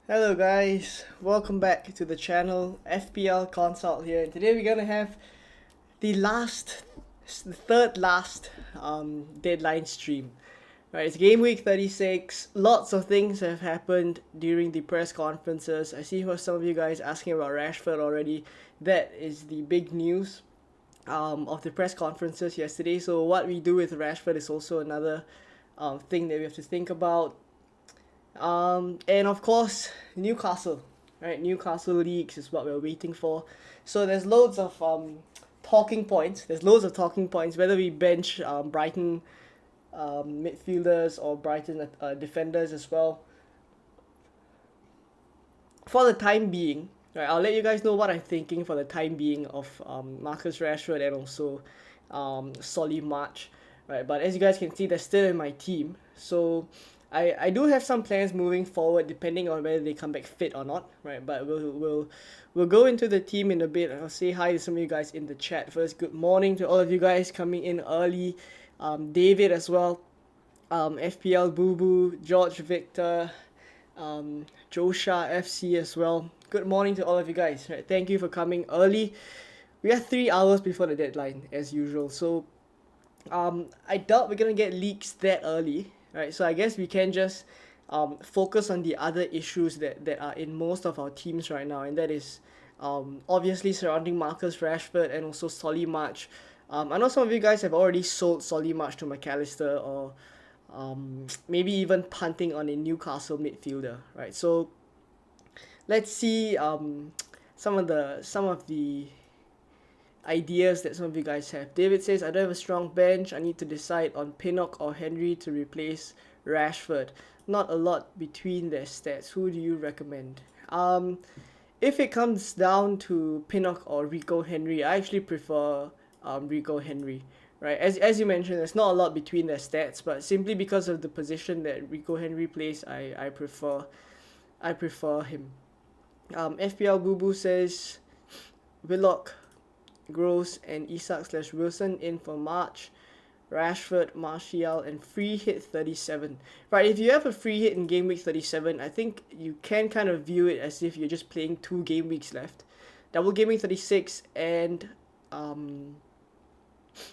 Hello guys, welcome back to the channel. FPL Consult here. Today we're gonna have the third last deadline stream. Right, it's game week 36. Lots of things have happened during the press conferences. I see for some of you guys asking about Rashford already. That is the big news of the press conferences yesterday. So what we do with Rashford is also another thing that we have to think about. And of course, Newcastle, right? Newcastle leaks is what we're waiting for. So there's loads of talking points. There's loads of talking points. Whether we bench Brighton midfielders or Brighton defenders as well. For the time being, right? I'll let you guys know what I'm thinking for the time being of Marcus Rashford and also Solly March, right? But as you guys can see, they're still in my team. So I do have some plans moving forward depending on whether they come back fit or not, right? But we'll go into the team in a bit. I'll say hi to some of you guys in the chat first. Good morning to all of you guys coming in early. David as well. FPL Boo Boo, George Victor, Josha FC as well. Good morning to all of you guys. Right, thank you for coming early. We are 3 hours before the deadline as usual. So I doubt we're gonna get leaks that early, right? So I guess we can just focus on the other issues that are in most of our teams right now, and that is obviously surrounding Marcus Rashford and also Solly March. I know some of you guys have already sold Solly March to McAllister or maybe even punting on a Newcastle midfielder, right? So let's see some of the ideas that some of you guys have. David says, I don't have a strong bench. I need to decide on Pinnock or Henry to replace Rashford. Not a lot between their stats. Who do you recommend? If it comes down to Pinnock or Rico Henry, I actually prefer Rico Henry. Right, as you mentioned, there's not a lot between their stats, but simply because of the position that Rico Henry plays, I prefer him. FPL Boo Boo says Willock, Gross, and Isak/Wilson in for March. Rashford, Martial, and free hit 37. Right, if you have a free hit in game week 37, I think you can kind of view it as if you're just playing 2 game weeks left. Double Gameweek 36 and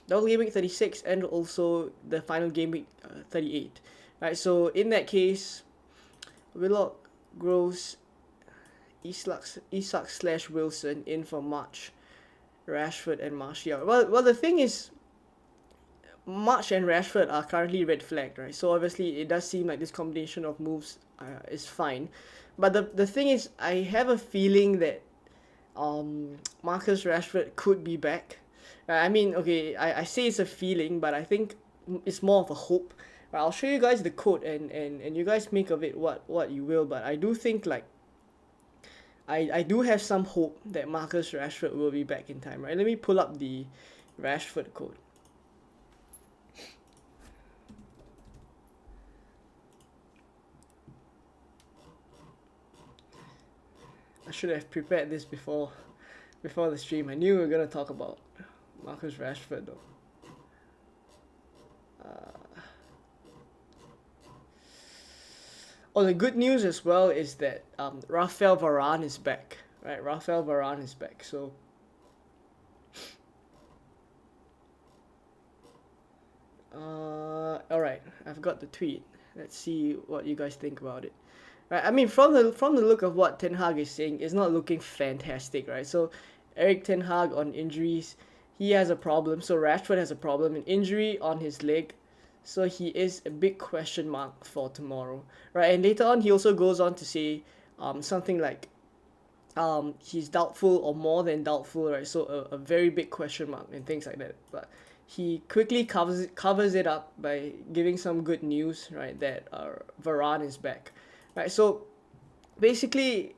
Double Game Week 36 and also the final game week 38. Right, so in that case, Willock, Gross, Isak/Wilson in for March, Rashford, and Martial. Well, the thing is, March and Rashford are currently red flagged, right? So obviously, it does seem like this combination of moves is fine. But the thing is, I have a feeling that Marcus Rashford could be back. I mean, okay, I say it's a feeling, but I think it's more of a hope. Right, I'll show you guys the code and you guys make of it what you will, but I do think like I do have some hope that Marcus Rashford will be back in time, right? Let me pull up the Rashford code. I should have prepared this before the stream. I knew we were gonna talk about Marcus Rashford though. The good news as well is that Rafael Varane is back, right? Rafael Varane is back, so alright, I've got the tweet. Let's see what you guys think about it. Right, I mean, from the look of what Ten Hag is saying, it's not looking fantastic, right? So Eric Ten Hag on injuries, he has a problem. So Rashford has a problem, an injury on his leg. So he is a big question mark for tomorrow, right? And later on, he also goes on to say something like he's doubtful or more than doubtful, right? So a very big question mark and things like that. But he quickly covers it up by giving some good news, right? That Varane is back, right? So basically,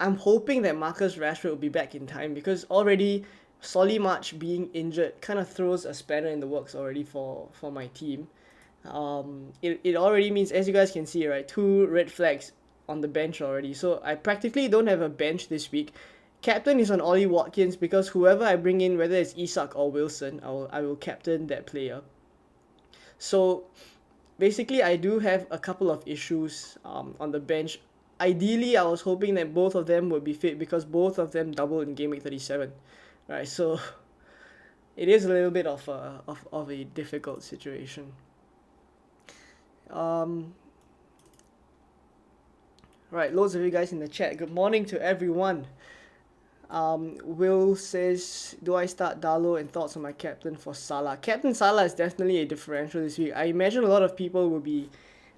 I'm hoping that Marcus Rashford will be back in time because already Solly March being injured kind of throws a spanner in the works already for my team. It already means, as you guys can see, right, 2 red flags on the bench already. So I practically don't have a bench this week. Captain is on Ollie Watkins because whoever I bring in, whether it's Isak or Wilson, I will captain that player. So basically, I do have a couple of issues on the bench ideally I was hoping that both of them would be fit because both of them doubled in game week 37, right? So it is a little bit of a difficult situation. Right, loads of you guys in the chat. Good morning to everyone. Will says, do I start Dalo, and thoughts on my captain for Salah? Captain Salah is definitely a differential this week. I imagine a lot of people will be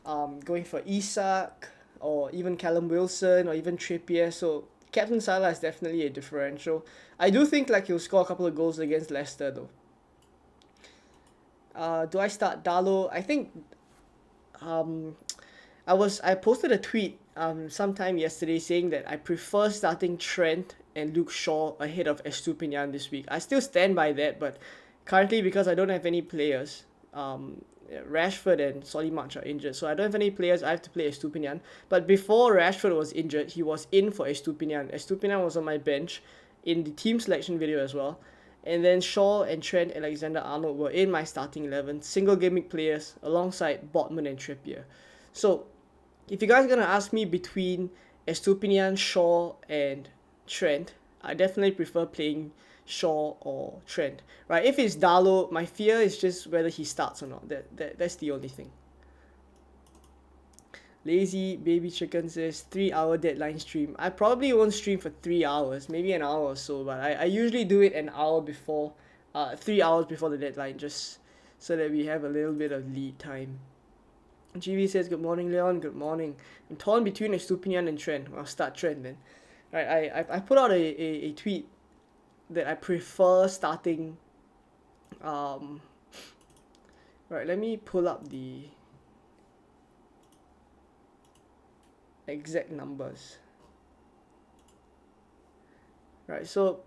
going for Isak or even Callum Wilson or even Trippier. So Captain Salah is definitely a differential. I do think like he'll score a couple of goals against Leicester though. Do I start Dalo? I think I posted a tweet sometime yesterday saying that I prefer starting Trent and Luke Shaw ahead of Estupinian this week. I still stand by that, but currently because I don't have any players, Rashford and Solly March are injured, so I don't have any players. I have to play Estupinian. But before Rashford was injured, he was in for Estupinian. Estupinian was on my bench in the team selection video as well. And then Shaw and Trent Alexander-Arnold were in my starting 11, single game week players alongside Botman and Trippier. So if you guys are going to ask me between Estupinian, Shaw and Trent, I definitely prefer playing Shaw or Trent. Right? If it's Dalo, my fear is just whether he starts or not. That's the only thing. Lazy Baby Chicken says 3-hour deadline stream. I probably won't stream for 3 hours, maybe an hour or so, but I usually do it an hour before, 3 hours before the deadline, just so that we have a little bit of lead time. GV says, good morning, Leon. Good morning. I'm torn between Estupinian and Trent. I'll start Trent then. Right, I put out a tweet that I prefer starting. Right, let me pull up the exact numbers. Right, so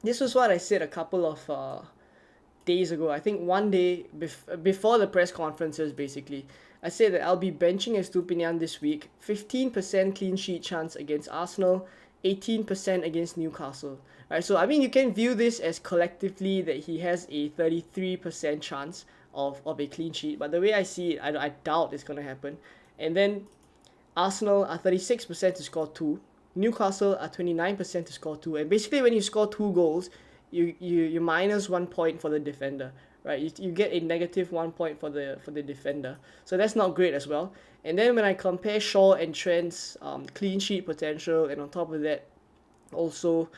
this was what I said a couple of days ago. I think one day before the press conferences, basically, I said that I'll be benching Estupinian this week. 15% clean sheet chance against Arsenal, 18% against Newcastle. Right, so I mean you can view this as collectively that he has a 33% chance of a clean sheet. But the way I see it, I doubt it's gonna happen. And then Arsenal are 36% to score 2. Newcastle are 29% to score 2. And basically when you score 2 goals, you minus 1 point for the defender, right? You get a negative 1 point for the defender. So that's not great as well. And then when I compare Shaw and Trent's clean sheet potential, and on top of that, also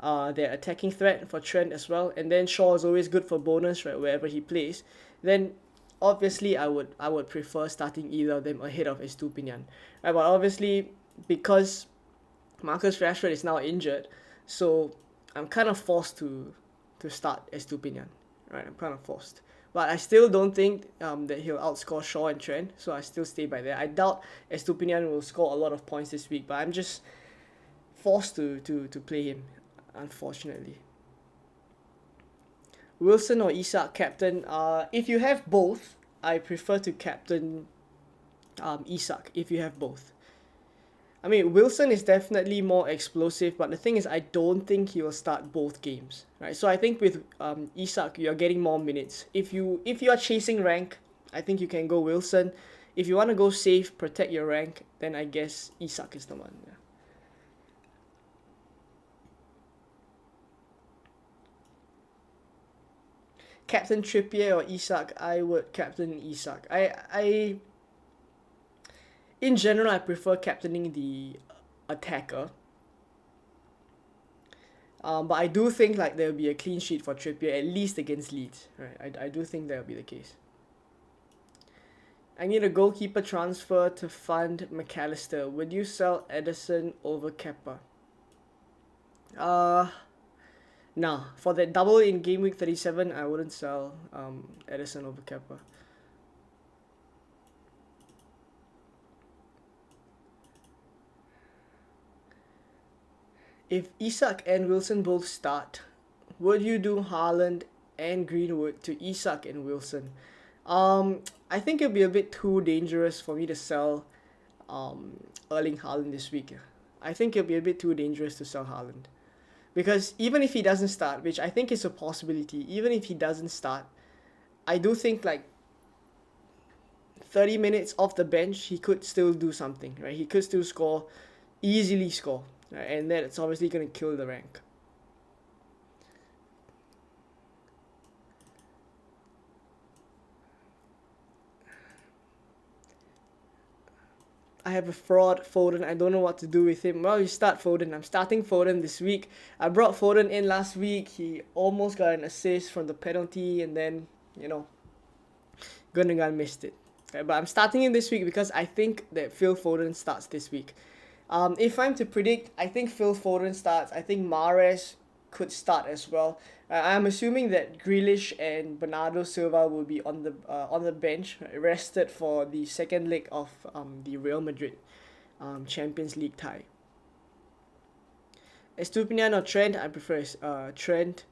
their attacking threat for Trent as well, and then Shaw is always good for bonus, right, wherever he plays, then obviously I would prefer starting either of them ahead of Estupinian. Right, but obviously because Marcus Rashford is now injured, so I'm kind of forced to start Estupinian. Right, I'm kind of forced. But I still don't think that he'll outscore Shaw and Trent, so I still stay by that. I doubt Estupinian will score a lot of points this week, but I'm just forced to play him, unfortunately. Wilson or Isak captain? If you have both, I prefer to captain Isak if you have both. I mean, Wilson is definitely more explosive, but the thing is, I don't think he will start both games, right? So I think with Isak, you're getting more minutes. If you are chasing rank, I think you can go Wilson. If you want to go safe, protect your rank, then I guess Isak is the one. Yeah. Captain Trippier or Isak? I would captain Isak. In general, I prefer captaining the attacker. But I do think like there will be a clean sheet for Trippier, at least against Leeds. Right? I do think that will be the case. I need a goalkeeper transfer to fund McAllister. Would you sell Edison over Kepa? Nah. For that double in game week 37, I wouldn't sell Edison over Kepa. If Isak and Wilson both start, would you do Haaland and Greenwood to Isak and Wilson? I think it'd be a bit too dangerous for me to sell Erling Haaland this week. I think it'll be a bit too dangerous to sell Haaland. Because even if he doesn't start, which I think is a possibility, even if he doesn't start, I do think like 30 minutes off the bench, he could still do something, right? He could still score, easily score, right? And that's obviously going to kill the rank. I have a fraud Foden. I don't know what to do with him. Well, you start Foden. I'm starting Foden this week. I brought Foden in last week. He almost got an assist from the penalty, and then, Gundogan missed it. Okay, but I'm starting him this week because I think that Phil Foden starts this week. If I'm to predict, I think Phil Foden starts. I think Mahrez could start as well. I'm assuming that Grealish and Bernardo Silva will be on the bench, rested for the second leg of the Real Madrid Champions League tie. Estupinian or Trent? I prefer Trent.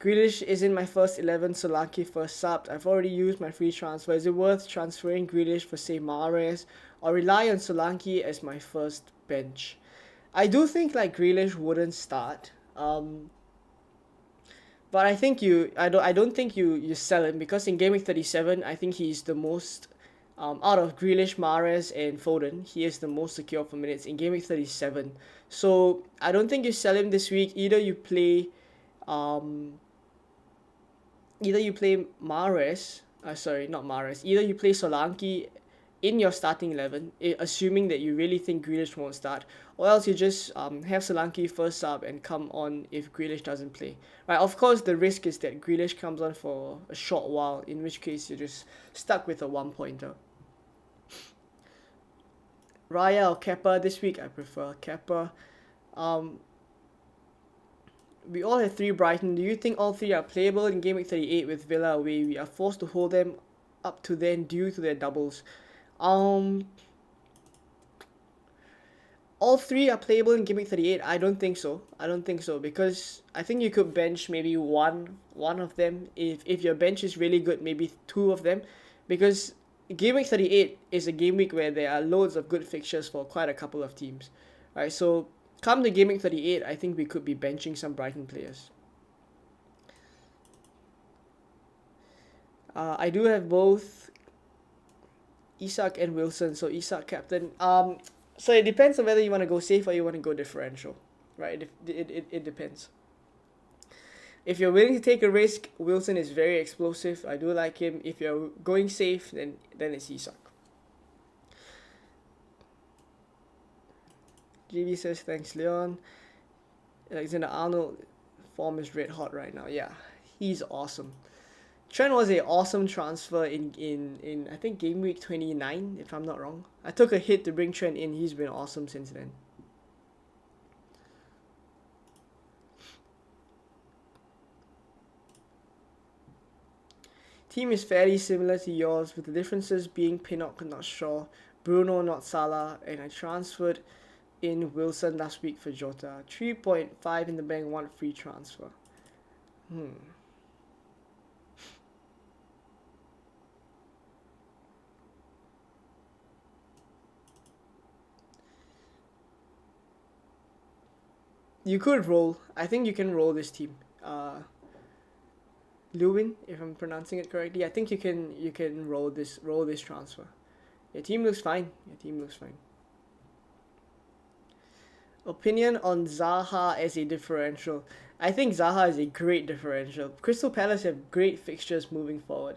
Grealish is in my first 11, Solanke first subbed. I've already used my free transfer. Is it worth transferring Grealish for, say, Mahrez, or rely on Solanke as my first bench? I do think like Grealish wouldn't start. But I think I don't think you sell him, because in Game Week 37, I think he's the most out of Grealish, Mahrez, and Foden, he is the most secure for minutes in Game Week 37. So I don't think you sell him this week. Either you play Mahrez, not Mahrez. Either you play Solanke in your starting 11, assuming that you really think Grealish won't start, or else you just have Solanke first sub and come on if Grealish doesn't play. Right, of course, the risk is that Grealish comes on for a short while, in which case you're just stuck with a one-pointer. Raya or Kepa this week? I prefer Kepa. We all have 3 Brighton. Do you think all 3 are playable in Game Week 38 with Villa away? We are forced to hold them up to then due to their doubles. All 3 are playable in Game Week 38. I don't think so, because I think you could bench maybe one of them. If your bench is really good, maybe 2 of them, because Game Week 38 is a game week where there are loads of good fixtures for quite a couple of teams, right? So come to Game Week 38, I think we could be benching some Brighton players. I do have both Isak and Wilson, so Isak captain. So it depends on whether you want to go safe or you want to go differential, right? It depends. If you're willing to take a risk, Wilson is very explosive. I do like him. If you're going safe, then it's Isak. GB says, thanks, Leon. Alexander Arnold, form is red hot right now. Yeah, he's awesome. Trent was an awesome transfer in I think Game Week 29, if I'm not wrong. I took a hit to bring Trent in. He's been awesome since then. Team is fairly similar to yours, with the differences being Pinnock not Shaw, Bruno not Salah, and I transferred in Wilson last week for Jota. 3.5 in the bank, 1 free transfer. You could roll. I think you can roll this team. Lewin, if I'm pronouncing it correctly, I think you can roll this transfer. Your team looks fine. Opinion on Zaha as a differential. I think Zaha is a great differential. Crystal Palace have great fixtures moving forward.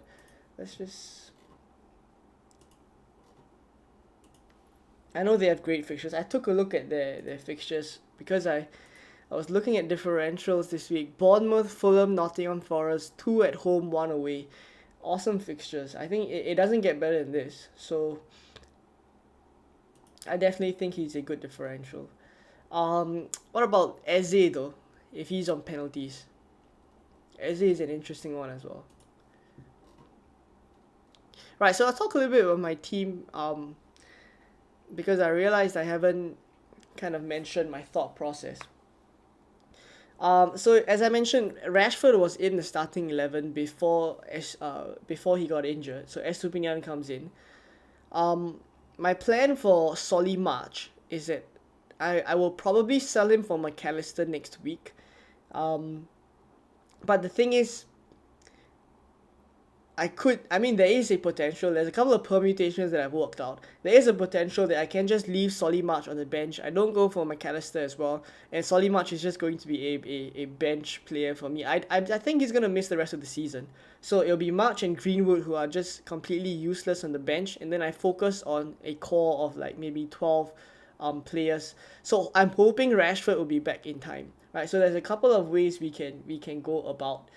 I know they have great fixtures. I took a look at their fixtures because I was looking at differentials this week. Bournemouth, Fulham, Nottingham Forest, 2 at home, 1 away. Awesome fixtures. I think it doesn't get better than this. So I definitely think he's a good differential. What about Eze though? If he's on penalties, Eze is an interesting one as well. Right, so I'll talk a little bit about my team. Because I realized I haven't kind of mentioned my thought process. So as I mentioned, Rashford was in the starting 11 before he got injured. So Estupinian comes in. My plan for Solly March is that I will probably sell him for McAllister next week. But the thing is, I mean, there is a potential. There's a couple of permutations that I've worked out. There is a potential that I can just leave Solly March on the bench. I don't go for McAllister as well. And Solly March is just going to be a bench player for me. I think he's going to miss the rest of the season. So it'll be March and Greenwood who are just completely useless on the bench. And then I focus on a core of like maybe 12 players. So I'm hoping Rashford will be back in time. Right, so there's a couple of ways we can go about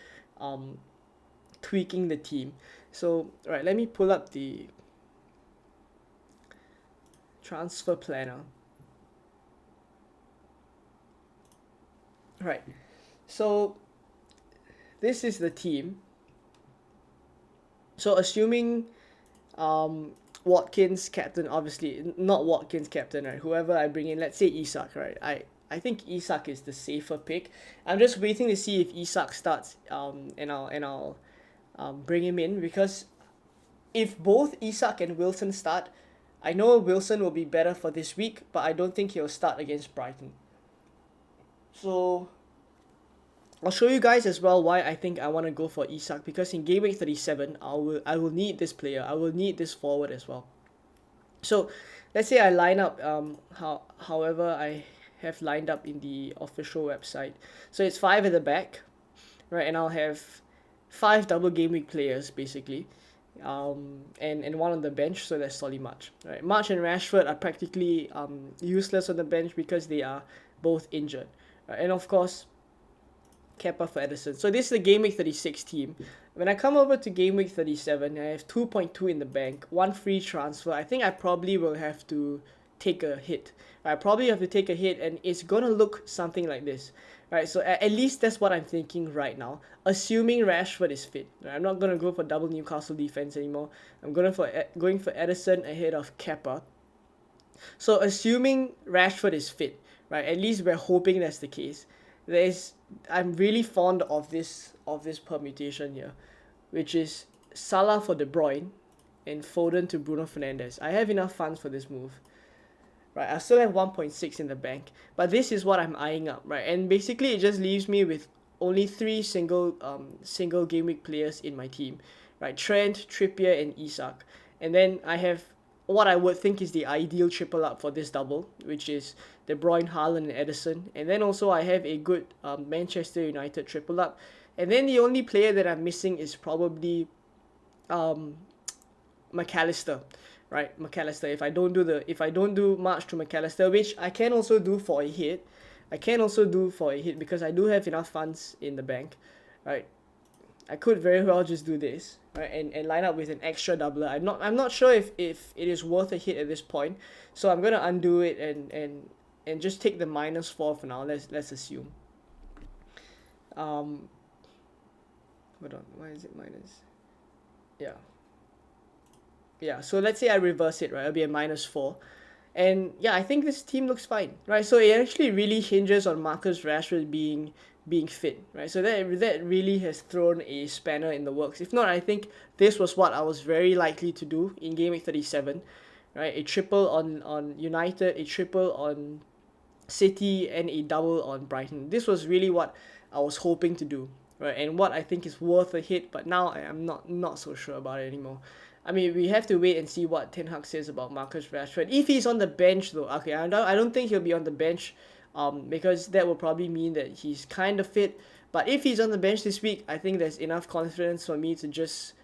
tweaking the team. So right, let me pull up the transfer planner. Right, so this is the team. So assuming Watkins captain, obviously not Watkins captain, right? Whoever I bring in, let's say Isak, right? I think Isak is the safer pick. I'm just waiting to see if Isak starts and I'll bring him in, because if both Isak and Wilson start, I know Wilson will be better for this week, but I don't think he'll start against Brighton. So I'll show you guys as well why I think I want to go for Isak, because in game week 37 I will need this player. I will need this forward as well. So let's say I line up however I have lined up in the official website. So it's 5 at the back, right? And I'll have 5 double game week players basically, and one on the bench. So that's Solly March, right? March and Rashford are practically useless on the bench because they are both injured, right? And of course Kepa for Edison. So this is the game week 36 team. When I come over to game week 37, I have 2.2 in the bank, 1 free transfer. I think I probably will have to take a hit. I probably have to take a hit, and it's gonna look something like this, right? So at least that's what I'm thinking right now, assuming Rashford is fit. Right? I'm not gonna go for double Newcastle defense anymore. I'm going for Edison ahead of Kepa. So assuming Rashford is fit, right? At least we're hoping that's the case. I'm really fond of this permutation here, which is Salah for De Bruyne and Foden to Bruno Fernandes. I have enough funds for this move. Right, I still have 1.6 in the bank, but this is what I'm eyeing up, right? And basically it just leaves me with only 3 single game week players in my team, right? Trent, Trippier, and Isak. And then I have what I would think is the ideal triple up for this double, which is De Bruyne, Haaland, and Edison. And then also I have a good Manchester United triple up. And then the only player that I'm missing is probably McAllister. Right, McAllister. If I don't do much to McAllister, which I can also do for a hit, because I do have enough funds in the bank, right? I could very well just do this, right, and line up with an extra doubler. I'm not sure if it is worth a hit at this point, so I'm gonna undo it and just take the -4 for now. Let's assume. Hold on, why is it minus? Yeah, so let's say I reverse it, right? It'll be a -4. And yeah, I think this team looks fine, right? So it actually really hinges on Marcus Rashford being fit, right? So that really has thrown a spanner in the works. If not, I think this was what I was very likely to do in game week 37, right? A triple on United, a triple on City, and a double on Brighton. This was really what I was hoping to do, right? And what I think is worth a hit, but now I am not so sure about it anymore. I mean, we have to wait and see what Ten Hag says about Marcus Rashford. If he's on the bench, though, okay, I don't think he'll be on the bench, because that will probably mean that he's kind of fit. But if he's on the bench this week, I think there's enough confidence for me to just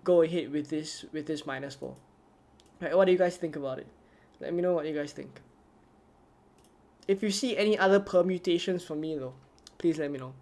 go ahead with this -4. Right, what do you guys think about it? Let me know what you guys think. If you see any other permutations for me, though, please let me know.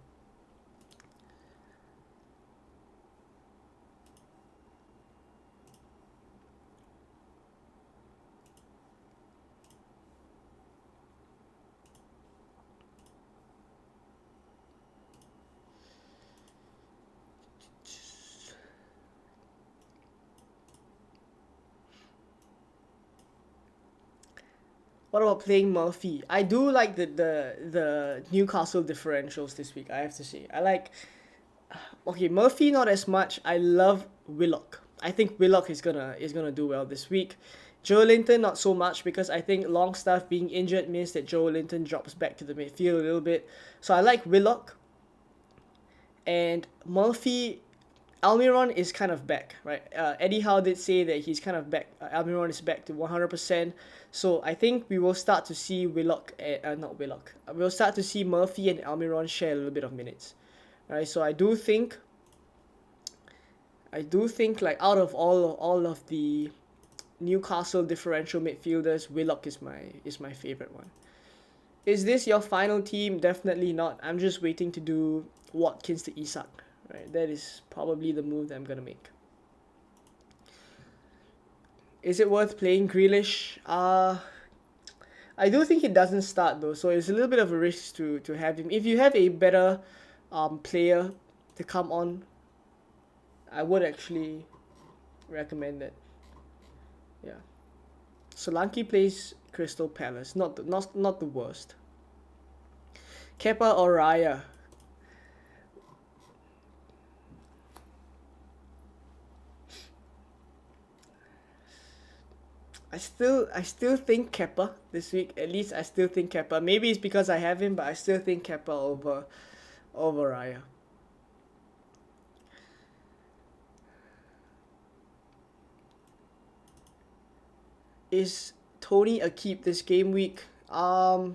What about playing Murphy? I do like the Newcastle differentials this week, I have to say. I like... Okay, Murphy not as much. I love Willock. I think Willock is gonna do well this week. Joe Linton not so much, because I think Longstaff being injured means that Joe Linton drops back to the midfield a little bit. So I like Willock. And Murphy, Almiron is kind of back, right? Eddie Howe did say that he's kind of back. Almiron is back to 100%. So I think we will start to see not Willock. We'll start to see Murphy and Almiron share a little bit of minutes, right? So I do think like out of all of the Newcastle differential midfielders, Willock is my favorite one. Is this your final team? Definitely not. I'm just waiting to do Watkins to Isak. Right, that is probably the move that I'm gonna make. Is it worth playing Grealish? I do think he doesn't start though, so it's a little bit of a risk to have him. If you have a better player to come on, I would actually recommend it. Yeah, Solanke plays Crystal Palace, not the worst. Kepa or Raya? I still think Kepa this week. At least I still think Kepa. Maybe it's because I have him, but I still think Kepa over Raya. Is Tony a keep this game week? I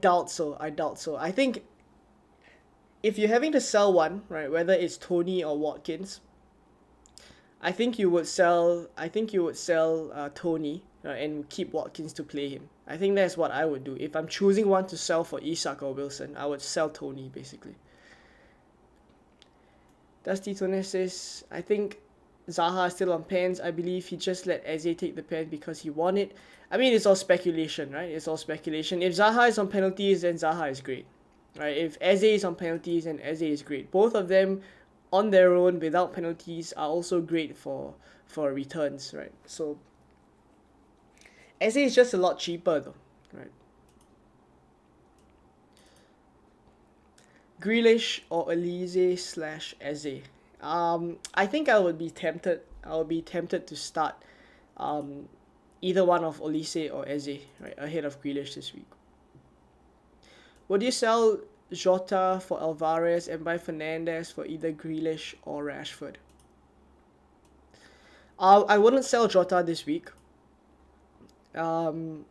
doubt so. I think if you're having to sell one, right, whether it's Tony or Watkins, I think you would sell Tony, and keep Watkins to play him. I think that's what I would do. If I'm choosing one to sell for Isak or Wilson, I would sell Tony basically. Dusty Tone says, I think Zaha is still on pens. I believe he just let Eze take the pen because he won it. I mean, it's all speculation, right? It's all speculation. If Zaha is on penalties, then Zaha is great, right? If Eze is on penalties, then Eze is great. Both of them on their own without penalties are also great for returns, right? So Eze is just a lot cheaper though, right? Grealish or Elise / Eze? I think I would be tempted. To start either one of Olise or Eze, right, ahead of Grealish this week. Would you sell Jota for Alvarez and buy Fernandes for either Grealish or Rashford? I wouldn't sell Jota this week. Fernandes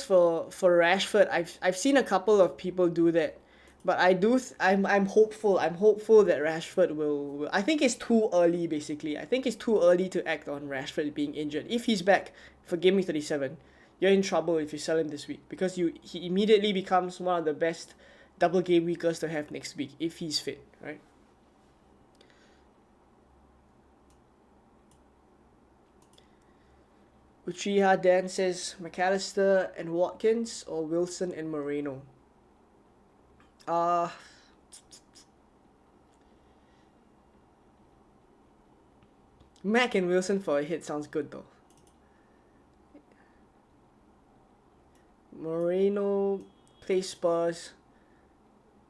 for Rashford. I've seen a couple of people do that, but I'm hopeful. I'm hopeful that Rashford will. I think it's too early. Basically, I think it's too early to act on Rashford being injured. If he's back for Game Week 37, you're in trouble if you sell him this week because he immediately becomes one of the best double game weekers to have next week if he's fit, right? Uchiha Dan says McAllister and Watkins or Wilson and Moreno. Mac and Wilson for a hit sounds good though. Moreno plays Spurs.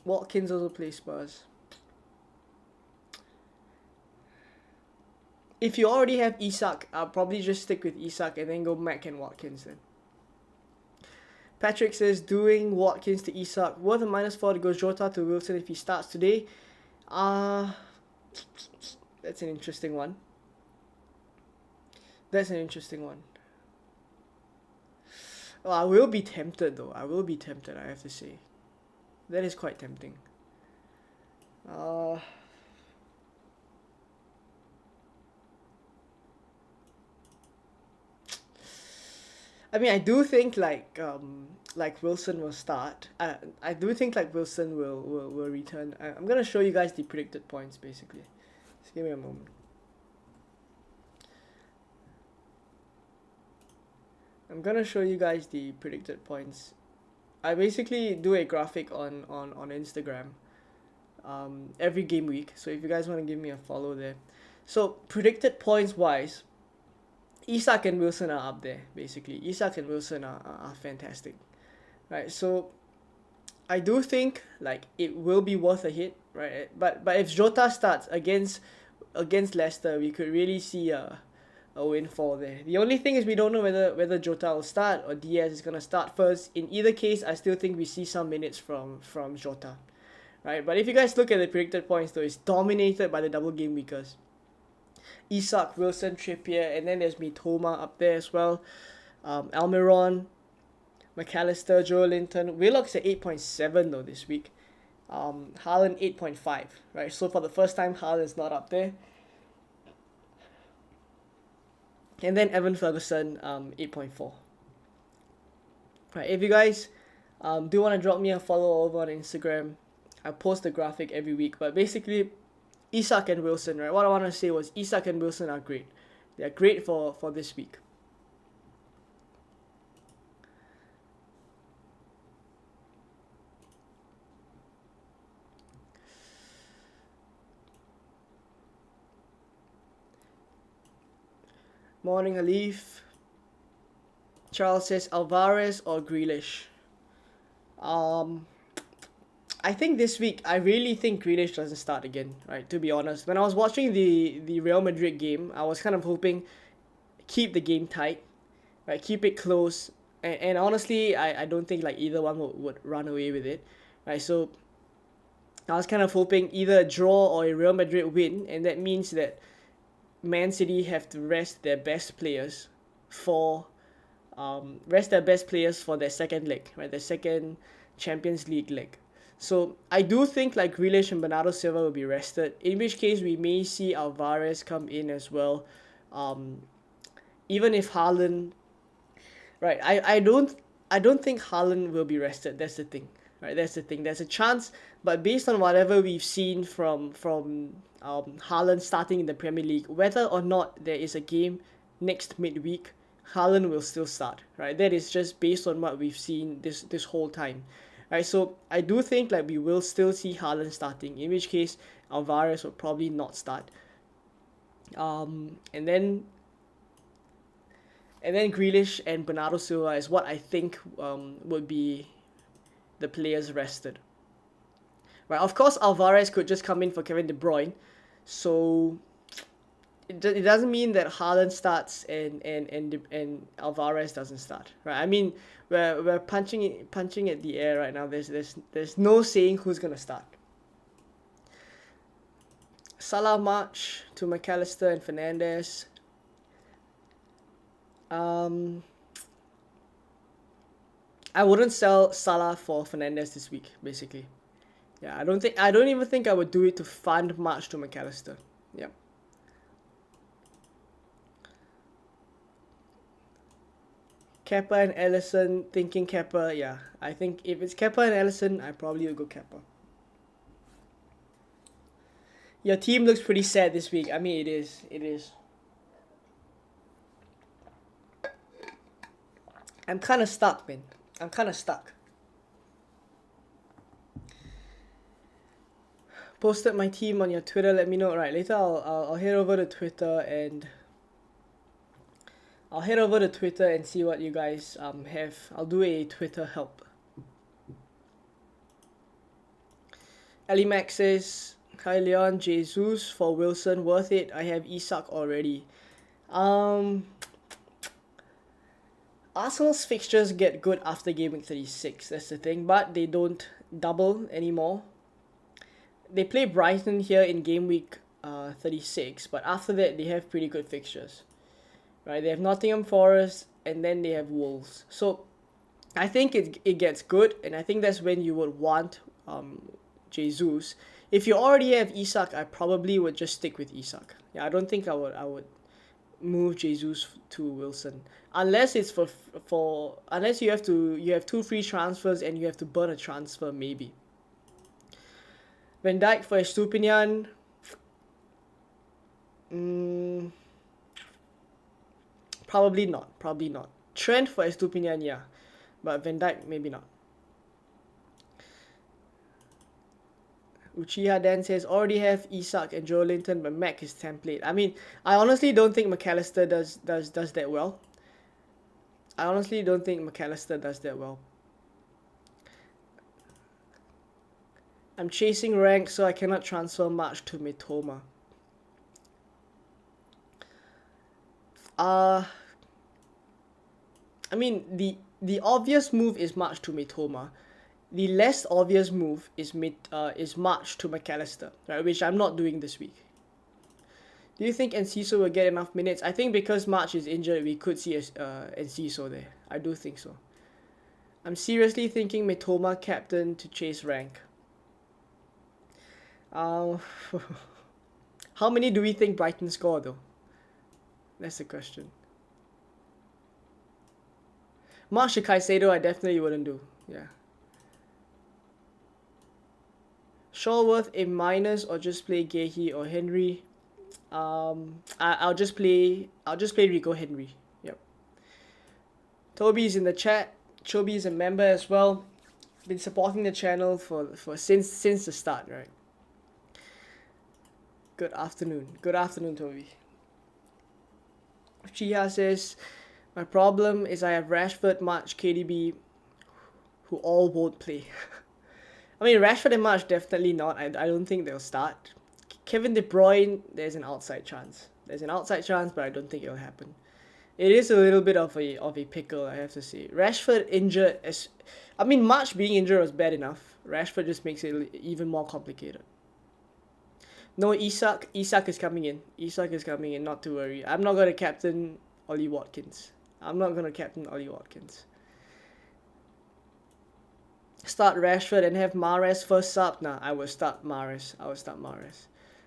Watkins also plays Spurs. If you already have Isak, I'll probably just stick with Isak and then go Mac and Watkins then. Patrick says, doing Watkins to Isak, worth a -4 to go Jota to Wilson if he starts today. That's an interesting one. Well, I will be tempted though. I have to say. That is quite tempting. I mean, I do think like Wilson will start. I do think like Wilson will return. I'm gonna show you guys the predicted points basically. Just give me a moment. I'm gonna show you guys the predicted points. I basically do a graphic on Instagram every game week. So if you guys want to give me a follow there. So predicted points wise, Isak and Wilson are up there, basically. Isak and Wilson are fantastic, right? So I do think like it will be worth a hit, right? But if Jota starts against Leicester, we could really see a a windfall there. The only thing is we don't know whether Jota will start or Diaz is gonna start first. In either case, I still think we see some minutes from Jota, right? But if you guys look at the predicted points, though, it's dominated by the double game weekers. Isak, Wilson, Trippier, and then there's Mitoma up there as well. Almiron, McAllister, Joelinton. Willock's at 8.7 though this week. Haaland 8.5, right? So for the first time, Haaland's not up there. And then Evan Ferguson, 8.4. Right, if you guys do want to drop me a follow over on Instagram, I post the graphic every week. But basically, Isak and Wilson, right? What I want to say was Isak and Wilson are great. They're great for this week. Morning, Alif. Charles says Alvarez or Grealish. I think this week, I really think Grealish doesn't start again, right? To be honest, when I was watching the Real Madrid game, I was kind of hoping keep the game tight, right? Keep it close, and honestly, I don't think like either one would run away with it, right? So I was kind of hoping either a draw or a Real Madrid win, and that means that Man City have to rest their best players for their second leg, right? Their second Champions League leg. So I do think like Grealish and Bernardo Silva will be rested, in which case we may see Alvarez come in as well. Even if Haaland, right? I don't think Haaland will be rested. That's the thing, right? That's the thing. There's a chance, but based on whatever we've seen from Haaland starting in the Premier League, whether or not there is a game next midweek, Haaland will still start, right? That is just based on what we've seen this whole time, right? So I do think like we will still see Haaland starting, in which case Alvarez will probably not start. And then Grealish and Bernardo Silva is what I think would be the players rested. Right, of course Alvarez could just come in for Kevin De Bruyne, so it doesn't mean that Haaland starts and Alvarez doesn't start, right? I mean, we're punching at the air right now. There's no saying who's gonna start. Salah March to McAllister and Fernandes. I wouldn't sell Salah for Fernandes this week, basically. Yeah, I don't even think I would do it to fund March to McAllister. Yep. Kepa and Ellison, thinking Kepa, yeah. I think if it's Kepa and Ellison, I probably would go Kepa. Your team looks pretty sad this week. I mean, it is. I'm kind of stuck, man. I'm kind of stuck. Posted my team on your Twitter. Let me know. Right, later I'll head over to Twitter and see what you guys have. I'll do a Twitter help. Ali Max says, hi Leon, Jesus for Wilson, worth it. I have Isak already. Arsenal's fixtures get good after game week 36. That's the thing, but they don't double anymore. They play Brighton here in game week 36, but after that they have pretty good fixtures. Right, they have Nottingham Forest and then they have Wolves. So I think it gets good, and I think that's when you would want Jesus. If you already have Isak, I probably would just stick with Isak. Yeah, I don't think I would move Jesus to Wilson unless it's unless you have 2 free transfers and you have to burn a transfer maybe. Van Dijk for Estupinian. Probably not. Trent for Estupinian, yeah. But Van Dijk, maybe not. Uchiha then says, already have Isak and Joelinton, but Mac is template. I mean, I honestly don't think McAllister does that well. I'm chasing rank, so I cannot transfer much to Mitoma. I mean, the obvious move is March to Mitoma. The less obvious move is March to McAllister, right? Which I'm not doing this week. Do you think Enciso will get enough minutes? I think because March is injured, we could see Enciso there. I do think so. I'm seriously thinking Mitoma captain to chase rank. How many do we think Brighton score though? That's the question. March to Caicedo, I definitely wouldn't do. Yeah. Shawworth a minus or just play Gehi or Henry. I'll just play Rico Henry. Yep. Toby's in the chat. Chobi is a member as well. Been supporting the channel for since the start, right? Good afternoon. Good afternoon, Toby. Chiha says, my problem is I have Rashford, March, KDB, who all won't play. I mean, Rashford and March definitely not. I don't think they'll start. Kevin De Bruyne, there's an outside chance. There's an outside chance, but I don't think it'll happen. It is a little bit of a pickle, I have to say. Rashford injured, March being injured was bad enough. Rashford just makes it even more complicated. No, Isak is coming in. Isak is coming in, not to worry. I'm not going to captain Ollie Watkins. Start Rashford and have Mahrez first sub. Nah, I will start Mahrez.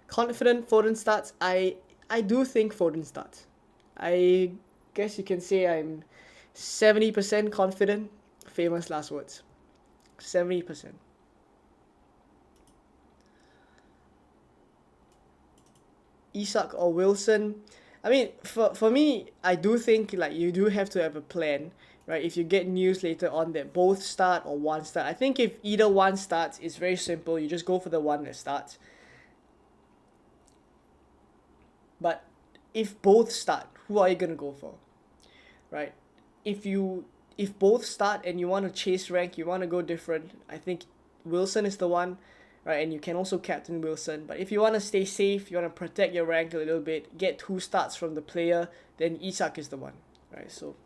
Confident Foden starts. I do think Foden starts. I guess you can say I'm 70% confident. Famous last words. 70%. Isak or Wilson. I mean, for me, I do think like you do have to have a plan, right? If you get news later on that both start or one start, I think if either one starts, it's very simple. You just go for the one that starts. But if both start, who are you gonna go for, right? If both start and you want to chase rank, you want to go different, I think Wilson is the one, right? And you can also captain Wilson. But if you want to stay safe, you want to protect your rank a little bit, get 2 starts from the player, then Isak is the one, right? So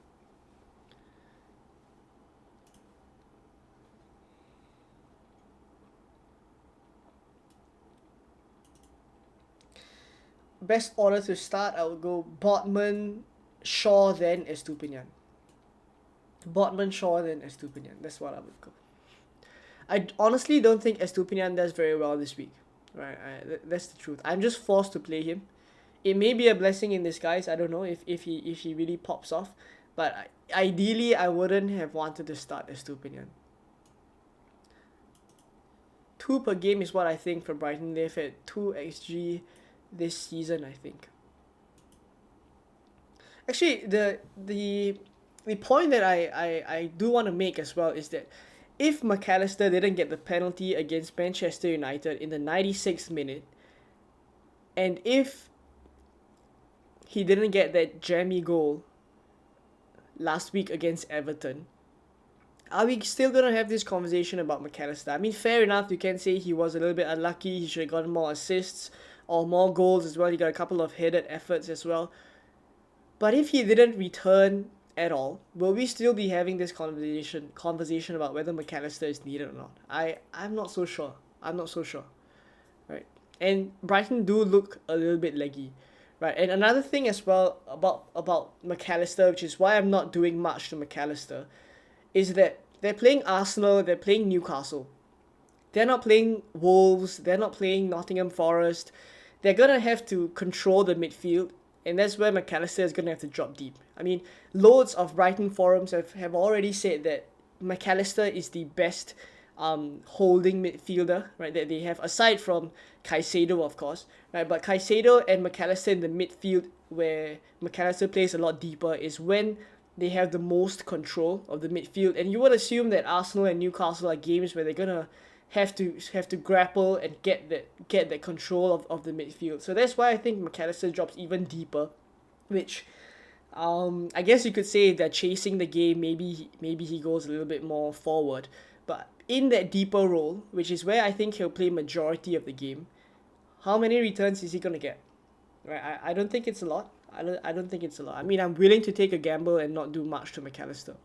best order to start, I would go Botman, Shaw, then Estupiñán. Botman, Shaw, then Estupiñán. That's what I would go. I honestly don't think Estupiñán does very well this week. Right, that's the truth. I'm just forced to play him. It may be a blessing in disguise. I don't know if he really pops off. But ideally, I wouldn't have wanted to start Estupiñán. 2 per game is what I think for Brighton. They've had 2 XG this season, I think. Actually, the point that I do want to make as well is that if McAllister didn't get the penalty against Manchester United in the 96th minute, and if he didn't get that jammy goal last week against Everton, are we still going to have this conversation about McAllister? I mean, fair enough, you can say he was a little bit unlucky, he should have gotten more assists or more goals as well, he got a couple of headed efforts as well. But if he didn't return at all, will we still be having this conversation about whether McAllister is needed or not? I'm not so sure. Right? And Brighton do look a little bit leggy. Right? And another thing as well about McAllister, which is why I'm not doing much to McAllister, is that they're playing Arsenal, they're playing Newcastle. They're not playing Wolves, they're not playing Nottingham Forest. They're going to have to control the midfield, and that's where McAllister is going to have to drop deep. I mean, loads of Brighton forums have already said that McAllister is the best holding midfielder, right, that they have, aside from Caicedo, of course, right? But Caicedo and McAllister in the midfield, where McAllister plays a lot deeper, is when they have the most control of the midfield. And you would assume that Arsenal and Newcastle are games where they're gonna have to grapple and get that control of the midfield. So that's why I think McAllister drops even deeper, which I guess you could say that chasing the game, maybe he goes a little bit more forward. But in that deeper role, which is where I think he'll play majority of the game, how many returns is he gonna get? Right, I don't think it's a lot. I don't think it's a lot. I mean, I'm willing to take a gamble and not do much to McAllister.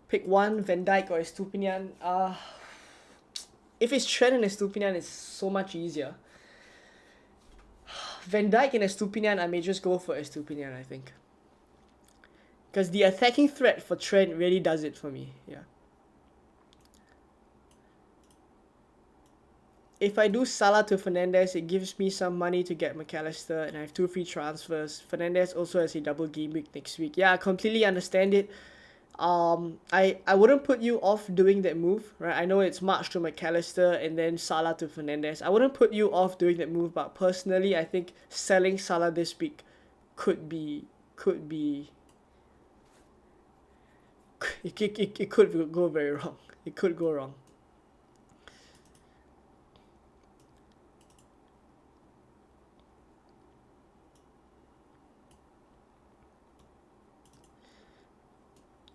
Pick one, Van Dijk or Estupinian. If it's Trent and Estupinian, it's so much easier. Van Dijk and Estupinian, I may just go for Estupinian, I think. Because the attacking threat for Trent really does it for me, yeah. If I do Salah to Fernandes, it gives me some money to get McAllister, and I have 2 free transfers. Fernandes also has a double game week next week. Yeah, I completely understand it. I wouldn't put you off doing that move, right? I know it's March to McAllister and then Salah to Fernandes. I wouldn't put you off doing that move, but personally, I think selling Salah this week could be it could go very wrong. It could go wrong.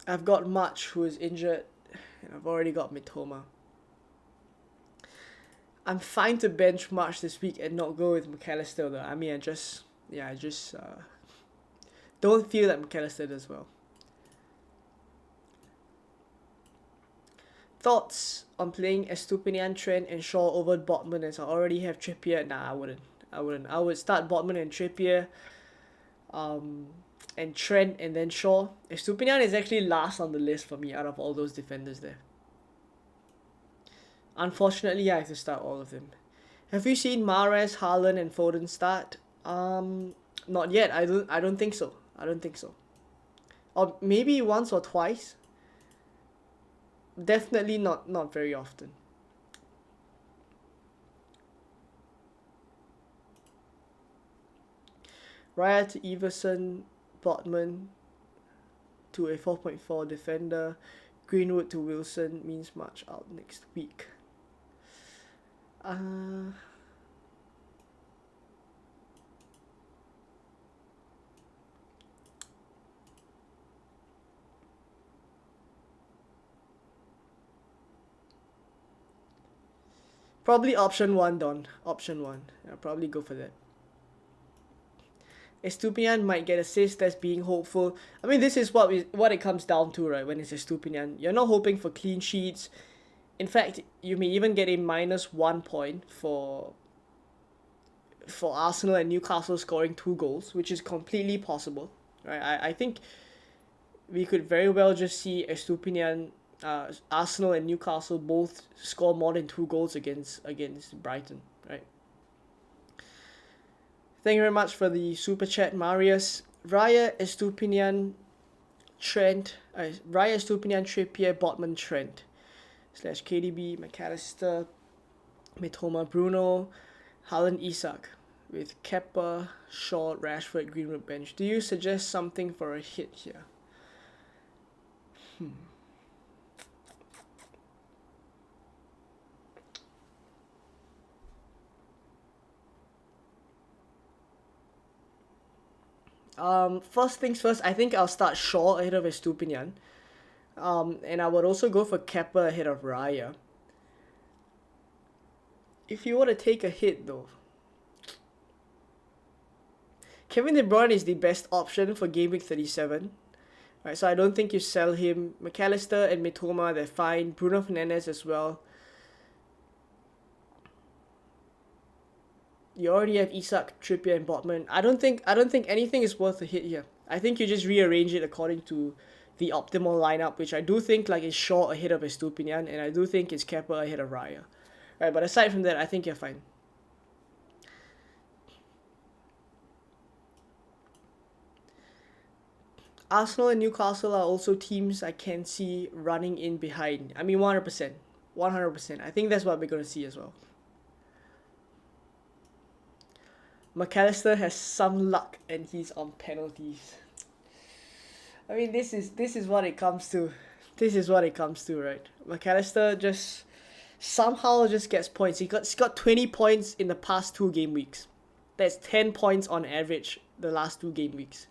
I've got March, who is injured, and I've already got Mitoma. I'm fine to bench March this week and not go with McAllister though. I mean, I just don't feel that McAllister does well. Thoughts on playing Estupinian, Trent, and Shaw over Botman as I already have Trippier? Nah, I wouldn't. I would start Botman and Trippier, and Trent, and then Shaw. Estupinian is actually last on the list for me out of all those defenders there. Unfortunately, I have to start all of them. Have you seen Mahrez, Haaland, and Foden start? Not yet. I don't think so. I don't think so. Or maybe once or twice. Definitely not very often. Raya to Everson, Botman to a 4.4 defender, Greenwood to Wilson means much out next week. Probably option 1, Don. Option 1. I'll probably go for that. Estupinian might get assist, that's being hopeful. I mean, this is what it comes down to, right, when it's Estupinian. You're not hoping for clean sheets. In fact, you may even get a -1 point for Arsenal and Newcastle scoring 2 goals, which is completely possible. Right? I think we could very well just see Estupinian, Arsenal and Newcastle both score more than 2 goals against Brighton, right? Thank you very much for the super chat, Marius. Raya, Estupinian, Trent, Raya, Estupinian, Trippier, Botman, Trent, /KDB, McAllister, Mitoma, Bruno, Haaland, Isak, with Kepa, Shaw, Rashford, Greenwood bench. Do you suggest something for a hit here? First things first, I think I'll start Shaw ahead of Estupinian. And I would also go for Kepa ahead of Raya. If you want to take a hit though, Kevin De Bruyne is the best option for Game Week 37. Right, so I don't think you sell him. McAllister and Mitoma, they're fine. Bruno Fernandes as well. You already have Isak, Trippier, and Botman. I don't think anything is worth a hit here. I think you just rearrange it according to the optimal lineup, which I do think like is Shaw ahead of Estupinian, and I do think it's Kepa ahead of Raya. Right, but aside from that, I think you're fine. Arsenal and Newcastle are also teams I can see running in behind. I mean, 100%. 100%. I think that's what we're going to see as well. McAllister has some luck and he's on penalties. I mean, this is what it comes to. This is what it comes to, right? McAllister just somehow just gets points. He's got 20 points in the past 2 game weeks. That's 10 points on average the last 2 game weeks.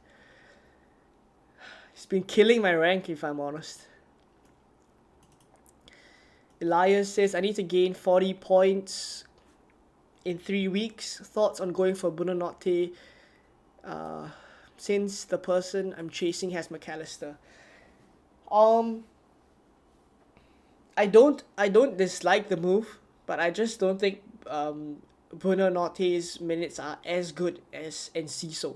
He's been killing my rank, if I'm honest. Elias says, I need to gain 40 points in 3 weeks. Thoughts on going for Buonanotte since the person I'm chasing has McAllister. I don't dislike the move, but I just don't think Buonanotte's minutes are as good as Enciso,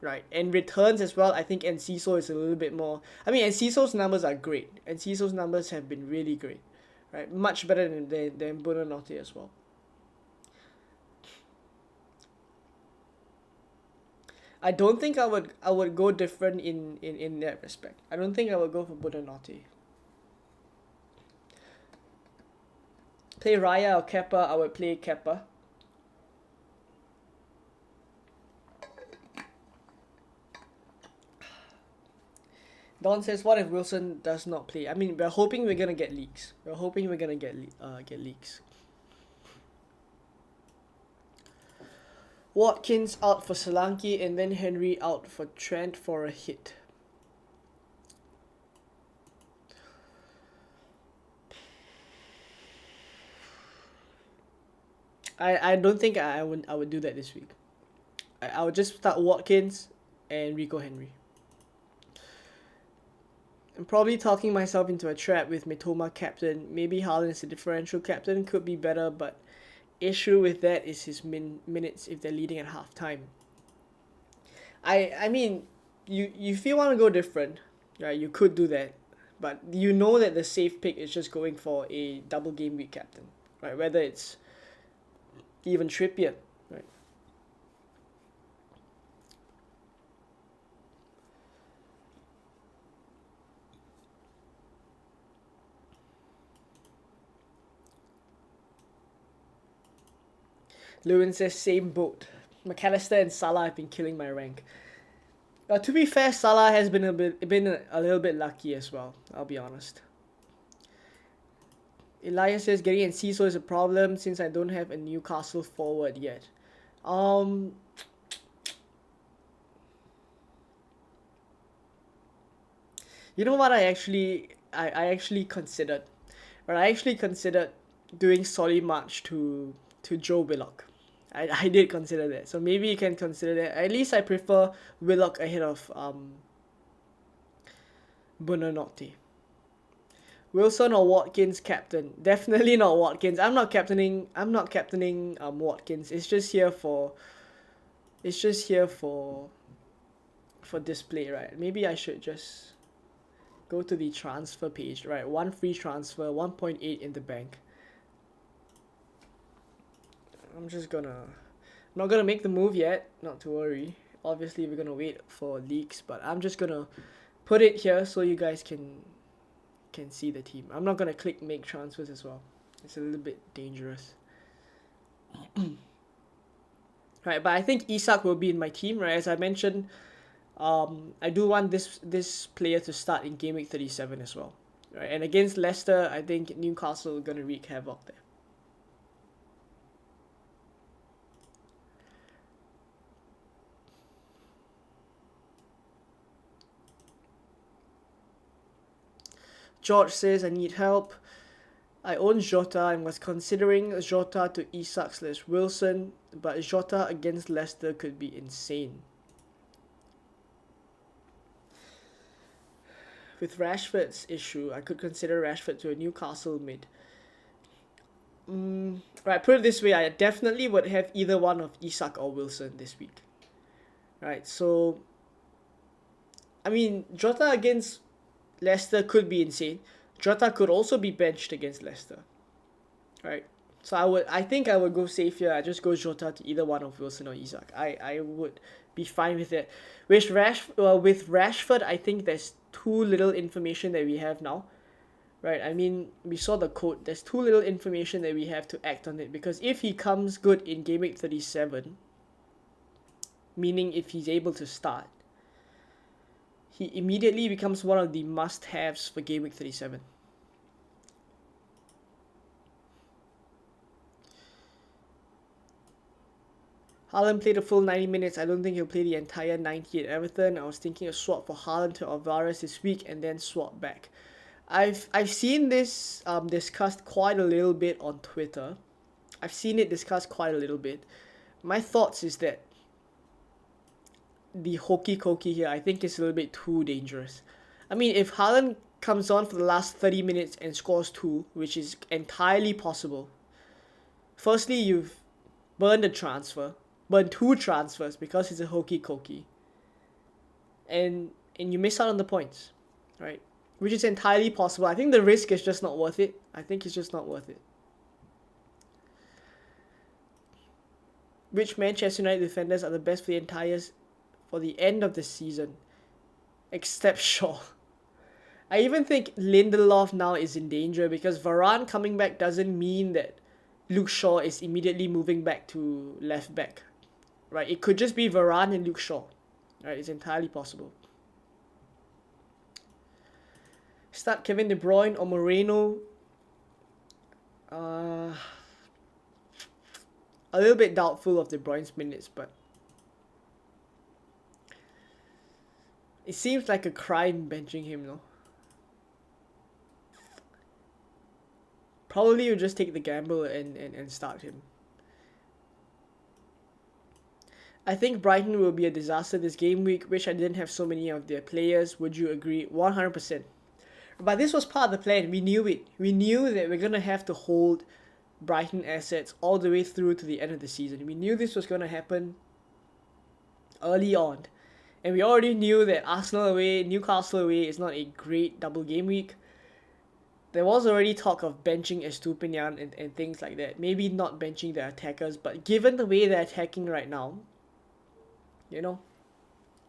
right? And returns as well. I think Enciso is a little bit more. I mean, Enciso's numbers are great. Enciso's numbers have been really great, right? Much better than Buonanotte as well. I don't think I would go different in that respect. I don't think I would go for Buonanotte. Play Raya or Kepa, I would play Kepa. Don says, what if Wilson does not play? I mean, we're hoping we're gonna get leaks. We're hoping we're gonna get leaks. Watkins out for Solanke and then Henry out for Trent for a hit. I don't think I would do that this week. I would just start Watkins and Rico Henry. I'm probably talking myself into a trap with Mitoma captain. Maybe Haaland is a differential captain, could be better, but issue with that is his minutes if they're leading at half time. I mean, if you want to go different, right, you could do that, but you know that the safe pick is just going for a double game week captain, right? Whether it's even Trippier, right? Lewin says same boat. McAllister and Salah have been killing my rank. To be fair, Salah has been a little bit lucky as well. I'll be honest. Elias says getting Enciso is a problem since I don't have a Newcastle forward yet. You know what I actually considered? Right, I actually considered doing Solly March to Joe Willock. I did consider that. So maybe you can consider that. At least I prefer Willock ahead of Buonanotte. Wilson or Watkins captain? Definitely not Watkins. I'm not captaining Watkins. It's just here for display, right? Maybe I should just go to the transfer page, right? 1 free transfer, 1.8 in the bank. I'm not gonna make the move yet, not to worry. Obviously we're gonna wait for leaks, but I'm just gonna put it here so you guys can see the team. I'm not gonna click make transfers as well. It's a little bit dangerous. Right, but I think Isak will be in my team, right? As I mentioned, I do want this player to start in game week 37 as well. Right, and against Leicester, I think Newcastle are gonna wreak havoc there. George says, I need help. I own Jota and was considering Jota to Isak/Wilson, but Jota against Leicester could be insane. With Rashford's issue, I could consider Rashford to a Newcastle mid. Right, put it this way, I definitely would have either one of Isak or Wilson this week. Right, so I mean, Jota against Leicester could be insane. Jota could also be benched against Leicester. Right. So I think I would go safe here. I just go Jota to either one of Wilson or Isak. I would be fine with that. With Rashford, I think there's too little information that we have now. Right. I mean, we saw the code. There's too little information that we have to act on it, because if he comes good in game week 37, meaning if he's able to start, he immediately becomes one of the must-haves for game week 37. Haaland played a full 90 minutes. I don't think he'll play the entire 90 at Everton. I was thinking of swap for Haaland to Alvarez this week and then swap back. I've seen this discussed quite a little bit on Twitter. I've seen it discussed quite a little bit. My thoughts is that the hokey cokey here, I think, is a little bit too dangerous. I mean, if Haaland comes on for the last 30 minutes and scores 2, which is entirely possible. Firstly, you've burned burned 2 transfers because it's a hokey cokey. And you miss out on the points, right? Which is entirely possible. I think the risk is just not worth it. I think it's just not worth it. Which Manchester United defenders are the best for the end of the season? Except Shaw. I even think Lindelof now is in danger because Varane coming back doesn't mean that Luke Shaw is immediately moving back to left back. Right? It could just be Varane and Luke Shaw. Right? It's entirely possible. Start Kevin De Bruyne or Moreno. A little bit doubtful of De Bruyne's minutes, but it seems like a crime benching him, no? Probably you just take the gamble and start him. I think Brighton will be a disaster this game week. Wish I didn't have so many of their players. Would you agree? 100%. But this was part of the plan. We knew it. We knew that we're going to have to hold Brighton assets all the way through to the end of the season. We knew this was going to happen early on. And we already knew that Arsenal away, Newcastle away is not a great double game week. There was already talk of benching Estupinian and things like that. Maybe not benching the attackers, but given the way they're attacking right now, you know,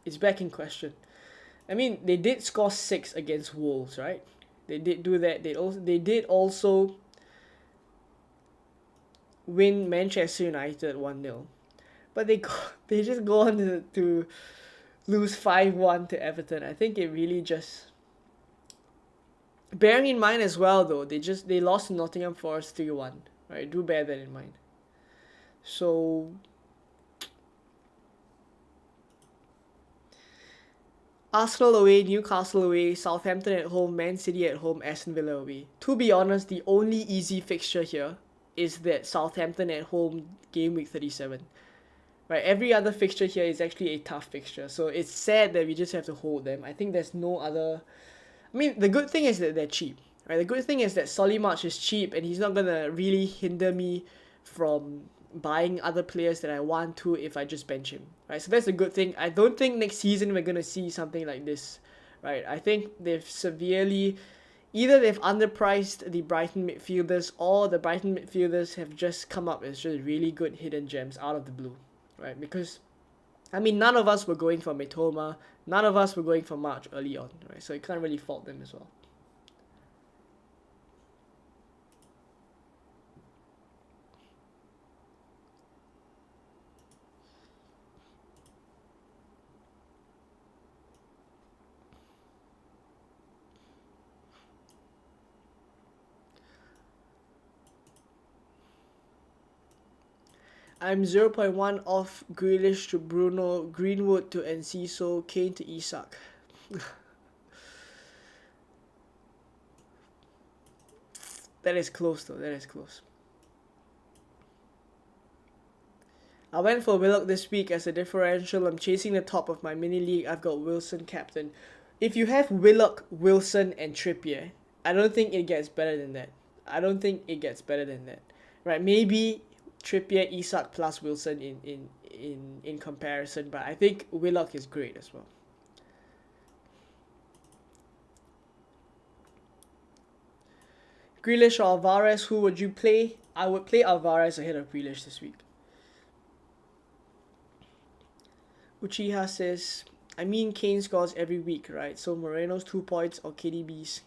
it's back in question. I mean, they did score 6 against Wolves, right? They did do that. They did also win Manchester United 1-0. But they just go on to lose 5-1 to Everton. I think it really just... Bearing in mind as well, though, they lost to Nottingham Forest 3-1. Right? Do bear that in mind. So... Arsenal away, Newcastle away, Southampton at home, Man City at home, Aston Villa away. To be honest, the only easy fixture here is that Southampton at home game week 37. Right, every other fixture here is actually a tough fixture. So it's sad that we just have to hold them. I think there's no other... I mean, the good thing is that they're cheap. Right, the good thing is that Solly March is cheap and he's not going to really hinder me from buying other players that I want to if I just bench him. Right, so that's a good thing. I don't think next season we're going to see something like this. Right, I think they've either they've underpriced the Brighton midfielders or the Brighton midfielders have just come up as just really good hidden gems out of the blue. Right, because, I mean, none of us were going for Mitoma, none of us were going for March early on. Right, so you can't really fault them as well. I'm 0.1 off Grealish to Bruno, Greenwood to Enciso, Kane to Isak. That is close though, that is close. I went for Willock this week as a differential. I'm chasing the top of my mini league. I've got Wilson captain. If you have Willock, Wilson and Trippier, I don't think it gets better than that. Right, maybe Trippier, Isak plus Wilson in comparison, but I think Willock is great as well. Grealish or Alvarez, who would you play? I would play Alvarez ahead of Grealish this week. Uchiha says, I mean Kane scores every week, right? So Moreno's 2 points or KDB's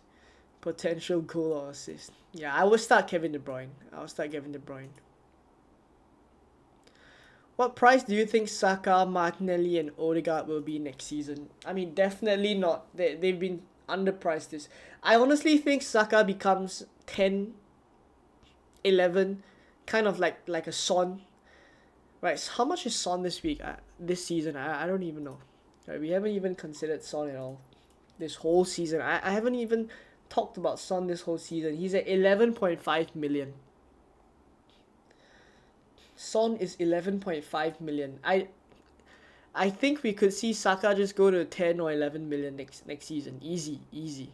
potential goal or assist. Yeah, I would start Kevin De Bruyne. What price do you think Saka, Martinelli and Odegaard will be next season? I mean, definitely not. They've been underpriced this. I honestly think Saka becomes 10, 11, kind of like a Son. Right, so how much is Son this season? I don't even know. Right, we haven't even considered Son at all this whole season. I haven't even talked about Son this whole season. He's at 11.5 million. Son is 11.5 million. I think we could see Saka just go to 10 or 11 million next season. Easy.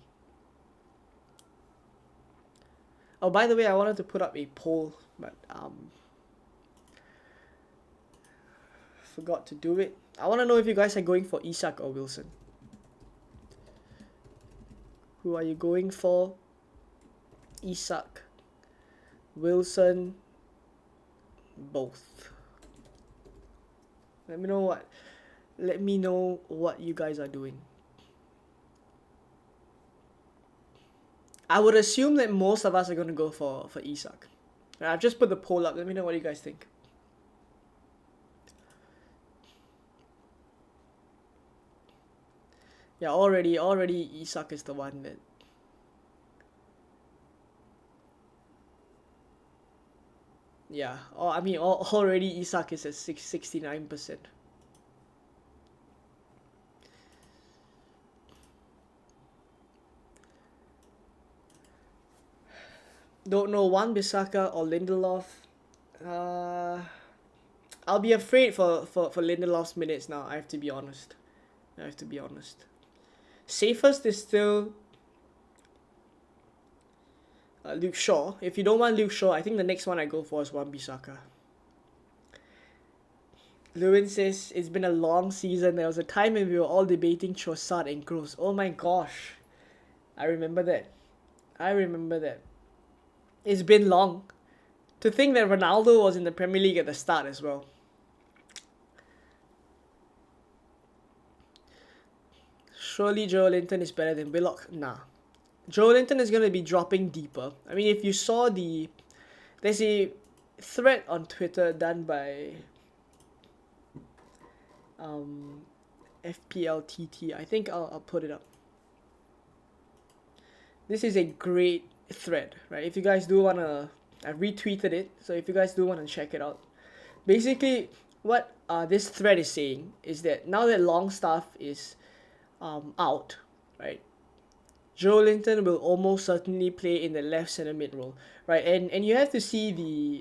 Oh, by the way, I wanted to put up a poll, but forgot to do it. I want to know if you guys are going for Isak or Wilson. Who are you going for? Isak, Wilson, both. Let me know what you guys are doing. I would assume that most of us are going to go for Isak. I've just put the poll up. Let me know what you guys think. Yeah, already Isak is the one that... Yeah, already Isak is at 69%. Don't know Wan-Bissaka or Lindelof. I'll be afraid for Lindelof's minutes now. I have to be honest. Safest is still Luke Shaw. If you don't want Luke Shaw, I think the next one I go for is Wan-Bissaka. Lewin says, it's been a long season. There was a time when we were all debating Trossard and Kroos. Oh my gosh. I remember that. It's been long. To think that Ronaldo was in the Premier League at the start as well. Surely Joelinton is better than Willock? Nah. Joelinton is going to be dropping deeper. I mean, if you saw there's a thread on Twitter done by FPLTT. I think I'll put it up. This is a great thread, right? If you guys do want to... I retweeted it, so if you guys do want to check it out. Basically, what this thread is saying is that now that Longstaff is out, right? Joelinton will almost certainly play in the left center mid role, right? And you have to see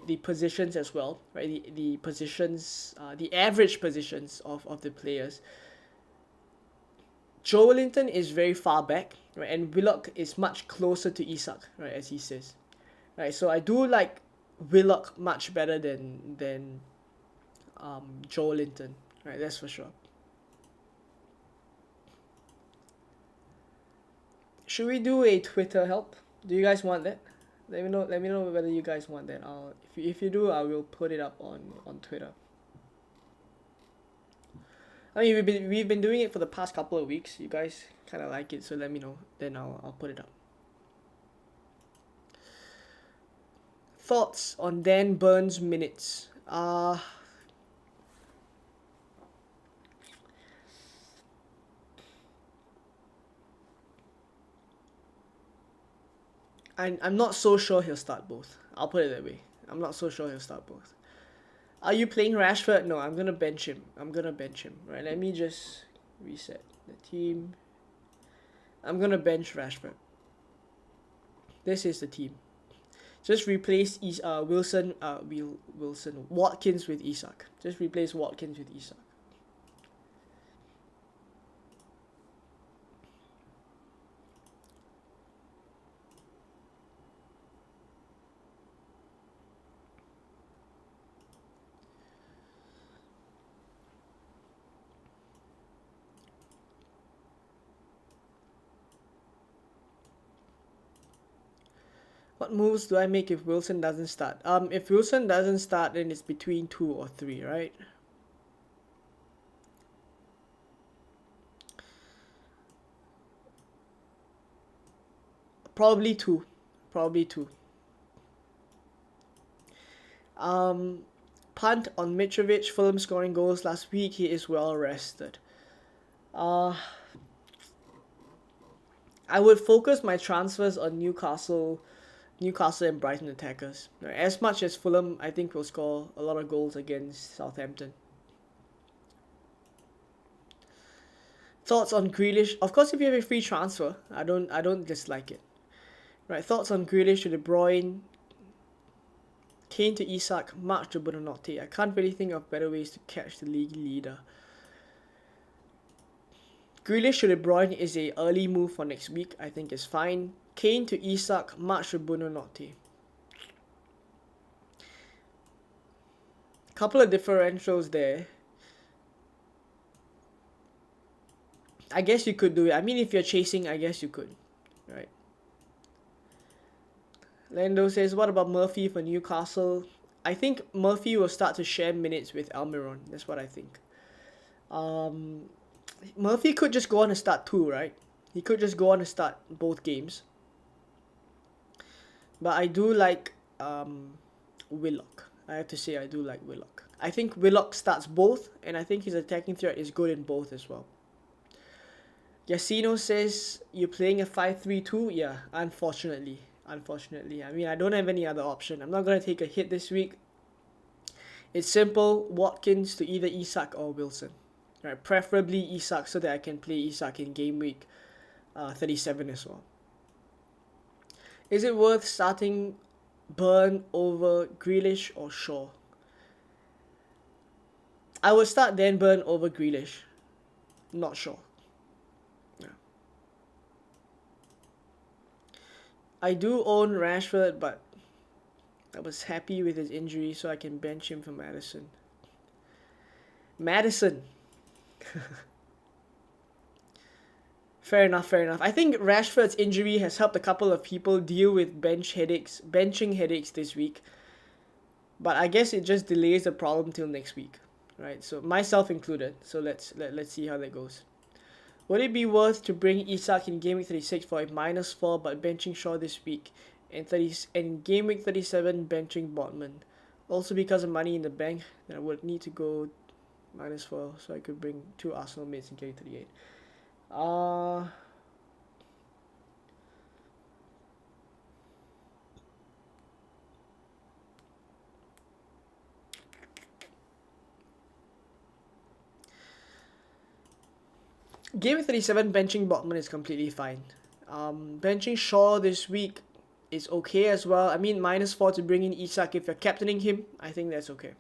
the positions as well, right? The positions, the average positions of the players. Joelinton is very far back, right? And Willock is much closer to Isak, right? As he says, right? So I do like Willock much better than Joelinton, right? That's for sure. Should we do a Twitter help? Do you guys want that? Let me know whether you guys want that. If you do, I will put it up on Twitter. I mean, we've been doing it for the past couple of weeks. You guys kind of like it, so let me know. Then I'll put it up. Thoughts on Dan Burns' minutes? I'm not so sure he'll start both. I'll put it that way. I'm not so sure he'll start both. Are you playing Rashford? No, I'm gonna bench him. Right, let me just reset the team. I'm gonna bench Rashford. This is the team. Just replace Watkins with Isak. Just replace Watkins with Isak. What moves do I make if Wilson doesn't start? If Wilson doesn't start, then it's between 2 or 3, right? Probably 2. Punt on Mitrovic. Fulham scoring goals last week. He is well rested. I would focus my transfers on Newcastle and Brighton attackers. As much as Fulham, I think, will score a lot of goals against Southampton. Thoughts on Grealish? Of course, if you have a free transfer, I don't dislike it. Right, thoughts on Grealish to De Bruyne, Kane to Isak, March to Buonanotte. I can't really think of better ways to catch the league leader. Grealish to De Bruyne is a early move for next week. I think is fine. Kane to Isak, March to Buonanotte. Couple of differentials there. I guess you could do it. I mean, if you're chasing, I guess you could, right? Lando says, what about Murphy for Newcastle? I think Murphy will start to share minutes with Almiron. That's what I think. Murphy could just go on to start 2, right? He could just go on to start both games. But I do like Willock. I have to say I do like Willock. I think Willock starts both, and I think his attacking threat is good in both as well. Yasino says, you're playing a 5-3-2? Yeah, unfortunately. I mean, I don't have any other option. I'm not going to take a hit this week. It's simple. Watkins to either Isak or Wilson. Right, preferably Isak so that I can play Isak in game week 37 as well. Is it worth starting Burn over Grealish or Shaw? I would start Dan Burn over Grealish, not Shaw. I do own Rashford, but I was happy with his injury, so I can bench him for Madison. Fair enough. I think Rashford's injury has helped a couple of people deal with benching headaches this week. But I guess it just delays the problem till next week, right? So myself included. So let's see how that goes. Would it be worth to bring Isak in game week 36 for a -4 but benching Shaw this week, and game week 37 benching Botman? Also because of money in the bank, then I would need to go -4 so I could bring 2 Arsenal mates in game 38. Game 37 benching Botman is completely fine. Benching Shaw this week is okay as well. I mean, -4 to bring in Isak if you're captaining him. I think that's okay.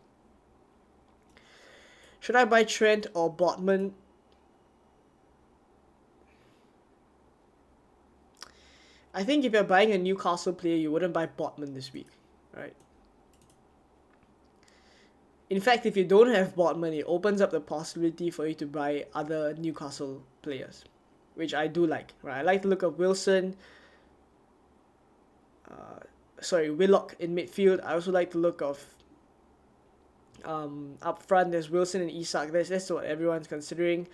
Should I buy Trent or Botman? I think if you're buying a Newcastle player, you wouldn't buy Botman this week, right? In fact, if you don't have Botman, it opens up the possibility for you to buy other Newcastle players, which I do like, right? I like the look of Willock in midfield. I also like the look of up front. There's Wilson and Isak. That's what everyone's considering.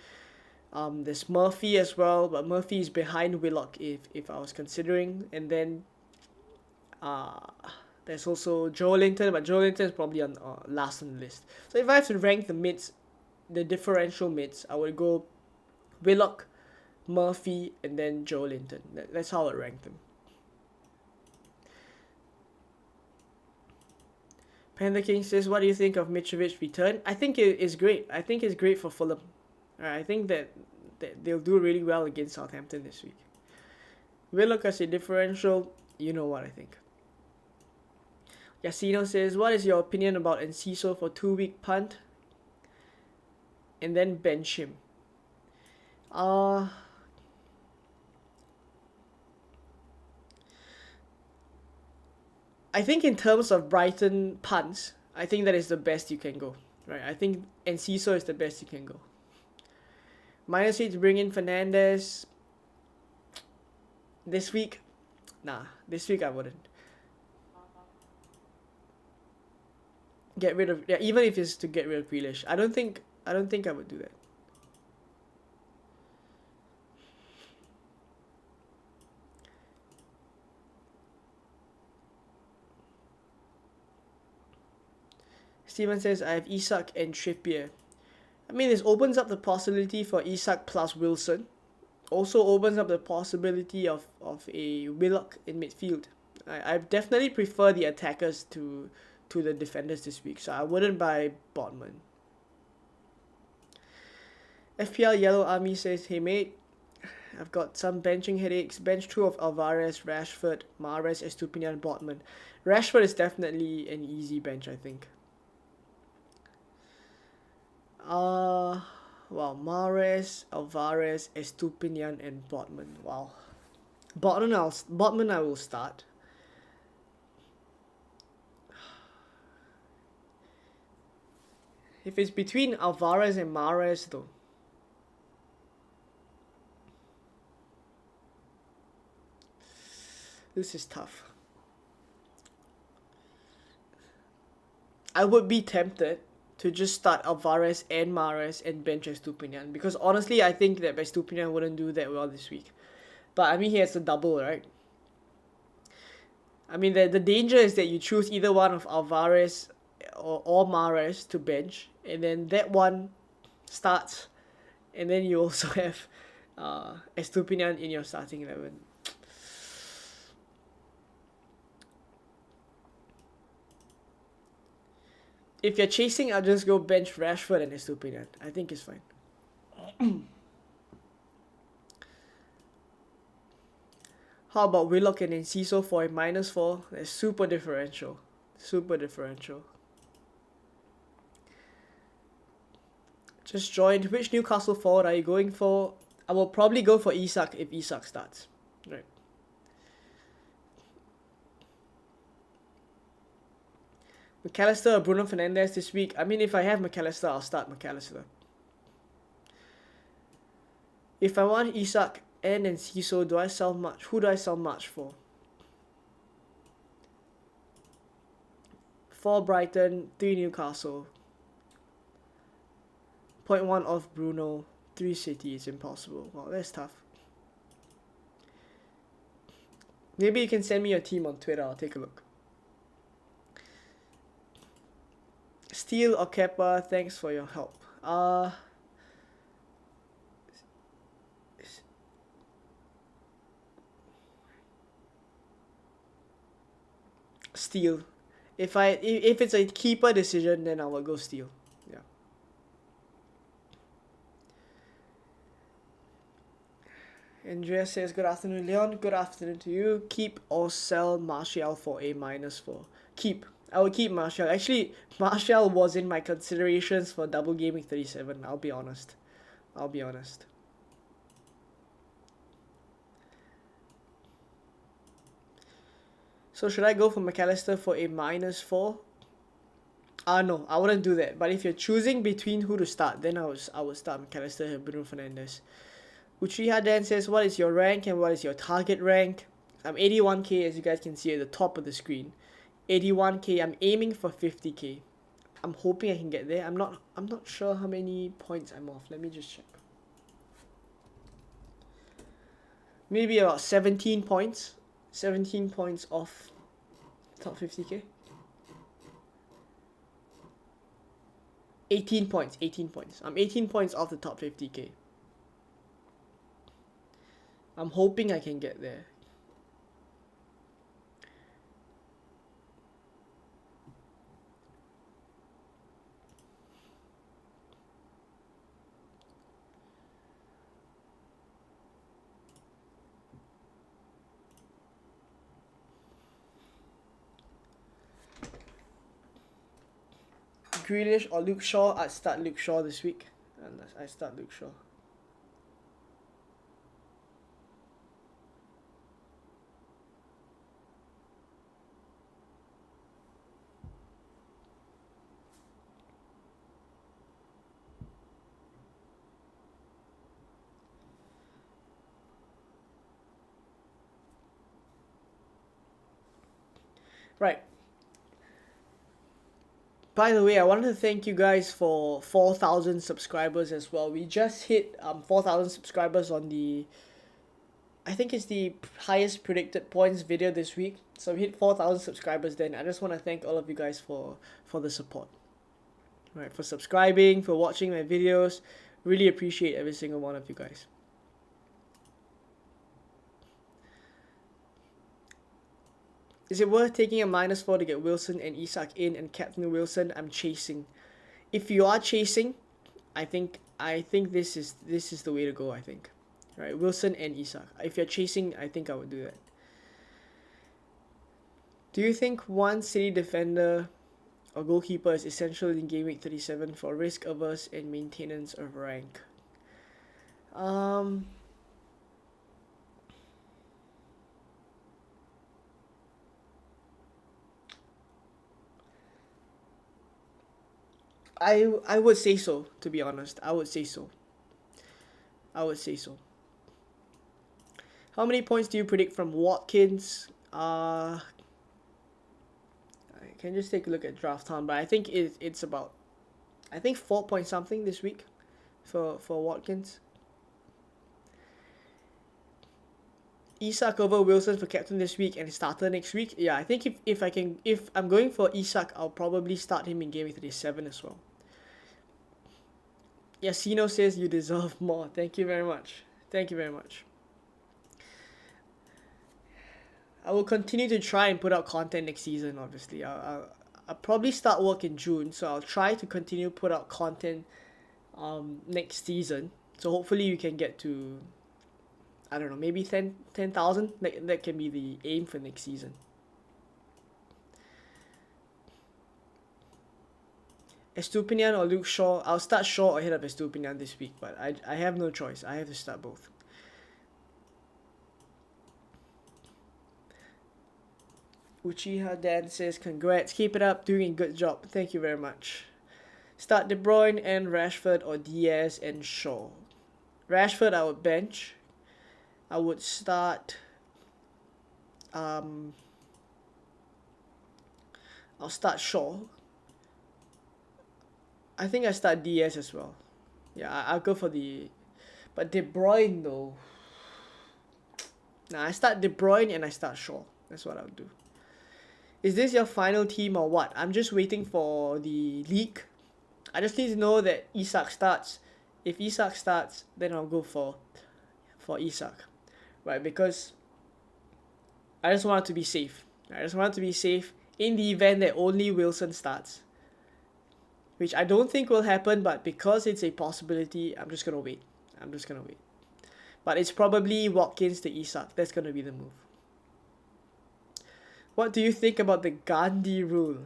There's Murphy as well, but Murphy is behind Willock if I was considering. And then there's also Joelinton, but Joelinton is probably on last on the list. So if I have to rank the mids, the differential mids, I would go Willock, Murphy, and then Joelinton. That's how I would rank them. Panther King says, what do you think of Mitrovic's return? I think it is great. I think it's great for Fulham. I think that they'll do really well against Southampton this week. Willock as a differential, you know what I think. Yasino says, what is your opinion about Enciso for 2-week punt? And then bench him. I think in terms of Brighton punts, I think that is the best you can go. Right? I think Enciso is the best you can go. -8 to bring in Fernandes. This week? Nah, this week I wouldn't. Get rid of, yeah, even if it's to get rid of Grealish. I don't think I would do that. Steven says, I have Isak and Trippier. I mean, this opens up the possibility for Isak plus Wilson. Also opens up the possibility of a Willock in midfield. I definitely prefer the attackers to the defenders this week, so I wouldn't buy Botman. FPL Yellow Army says, hey mate, I've got some benching headaches. Bench 2 of Alvarez, Rashford, Mahrez, Estupinian, Botman. Rashford is definitely an easy bench, I think. Well, Mahrez, Alvarez, Estupinian, and Botman. Wow. Botman I will start. If it's between Alvarez and Mahrez, though. This is tough. I would be tempted to just start Alvarez and Mahrez and bench Estupinian, because honestly I think that Estupinian wouldn't do that well this week. But I mean, he has a double, right? I mean, the danger is that you choose either one of Alvarez or Mahrez to bench, and then that one starts, and then you also have Estupinian in your starting 11. If you're chasing, I'll just go bench Rashford and Estupinian. I think it's fine. How about Willock and Enciso for a -4? That's super differential. Super differential. Just joined. Which Newcastle forward are you going for? I will probably go for Isak if Isak starts. Right. McAllister or Bruno Fernandes this week? I mean, if I have McAllister, I'll start McAllister. If I want Isak and Enciso, do I sell much? Who do I sell much for? 4 Brighton, 3 Newcastle. 0.1 off Bruno, 3 City. It's impossible. Wow, that's tough. Maybe you can send me your team on Twitter. I'll take a look. Steele or Kepa, thanks for your help. Steele. If it's a keeper decision, then I will go Steele. Yeah. Andrea says, good afternoon, Leon. Good afternoon to you. Keep or sell Martial for a -4. Keep. I will keep Martial. Actually, Martial was in my considerations for Double Gameweek 37. I'll be honest. So should I go for McAllister for a -4? No, I wouldn't do that. But if you're choosing between who to start, then I would start McAllister and Bruno Fernandes. Uchiha Dan says, what is your rank and what is your target rank? I'm 81k, as you guys can see at the top of the screen. 81k. I'm aiming for 50k. I'm hoping I can get there. I'm not sure how many points I'm off. Let me just check. Maybe about 17 points. 17 points off top 50k. 18 points. I'm 18 points off the top 50k. I'm hoping I can get there. Grealish or Luke Shaw? I'd start Luke Shaw this week. I start Luke Shaw. Right. By the way, I wanted to thank you guys for 4,000 subscribers as well. We just hit 4,000 subscribers on the, I think it's the highest predicted points video this week. So we hit 4,000 subscribers then. I just want to thank all of you guys for the support. Right, for subscribing, for watching my videos. Really appreciate every single one of you guys. Is it worth taking a -4 to get Wilson and Isak in and Captain Wilson? I'm chasing. If you are chasing, I think this is the way to go, I think. right? Wilson and Isak. If you're chasing, I think I would do that. Do you think one City defender or goalkeeper is essential in game week 37 for risk averse and maintenance of rank? I would say so, to be honest. I would say so. How many points do you predict from Watkins? I can just take a look at draft time, but I think it's about, I think 4 point something this week for Watkins. Isak over Wilson for captain this week and starter next week. Yeah, I think if I'm going for Isak, I'll probably start him in game week 37 as well. Yasino says you deserve more. Thank you very much. I will continue to try and put out content next season, obviously. I'll probably start work in June, so I'll try to continue put out content next season. So hopefully we can get to, I don't know, maybe 10,000. That can be the aim for next season. Estupinian or Luke Shaw? I'll start Shaw ahead of Estupinian this week, but I have no choice. I have to start both. Uchiha Dan says, congrats, keep it up, doing a good job. Thank you very much. Start De Bruyne and Rashford or Diaz and Shaw. Rashford I would bench. I would start I'll start Shaw. I think I start Diaz as well. Yeah, I'll go for but De Bruyne though. Nah, I start De Bruyne and I start Shaw. That's what I'll do. Is this your final team or what? I'm just waiting for the leak. I just need to know that Isak starts. If Isak starts, then I'll go for Isak. Right, because I just want it to be safe. In the event that only Wilson starts. Which I don't think will happen, but because it's a possibility, I'm just going to wait. But it's probably Watkins to Isak. That's going to be the move. What do you think about the Gandhi rule?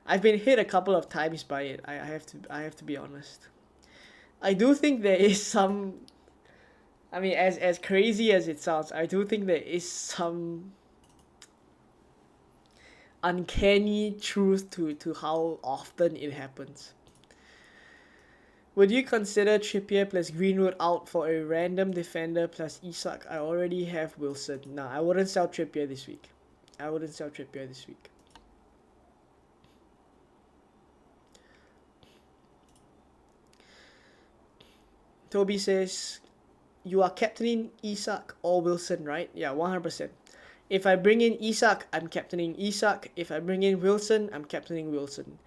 I've been hit a couple of times by it. I have to be honest. I do think there is some, I mean, as crazy as it sounds, I do think there is some uncanny truth to how often it happens. Would you consider Trippier plus Greenwood out for a random defender plus Isak? I already have Wilson. Nah, I wouldn't sell Trippier this week. Toby says, you are captaining Isak or Wilson, right? Yeah, 100%. If I bring in Isak, I'm captaining Isak. If I bring in Wilson, I'm captaining Wilson.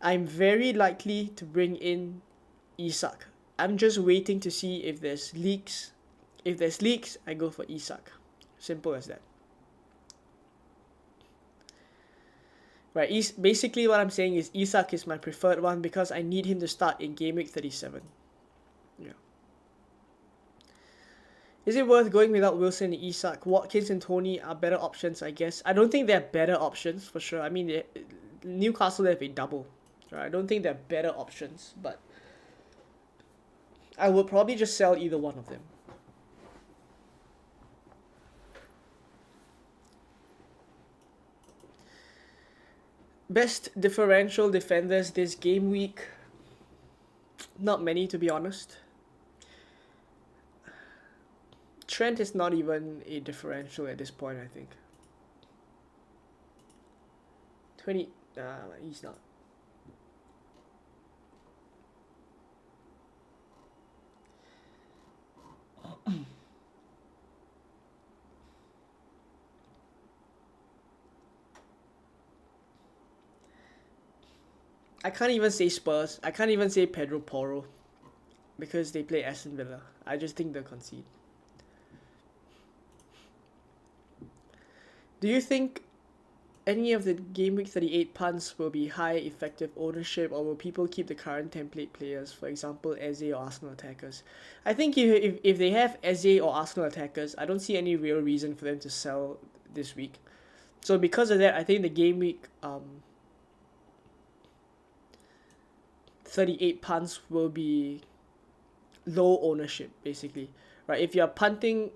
I'm very likely to bring in Isak. I'm just waiting to see if there's leaks. If there's leaks, I go for Isak. Simple as that. Right, basically what I'm saying is Isak is my preferred one because I need him to start in game week 37. Yeah. Is it worth going without Wilson and Isak? Watkins and Tony are better options, I guess. I don't think they're better options, for sure. I mean, Newcastle have a double. Right? I don't think they're better options, but I would probably just sell either one of them. Best differential defenders this game week? Not many, to be honest. Trent is not even a differential at this point, I think. 20... Nah, he's not. I can't even say Spurs. I can't even say Pedro Porro. Because they play Aston Villa. I just think they'll concede. Do you think any of the Game Week 38 punts will be high effective ownership, or will people keep the current template players, for example, Eze or Arsenal attackers? I think if they have Eze or Arsenal attackers, I don't see any real reason for them to sell this week. So because of that, I think the Game Week 38 punts will be low ownership, basically. Right? If you're punting,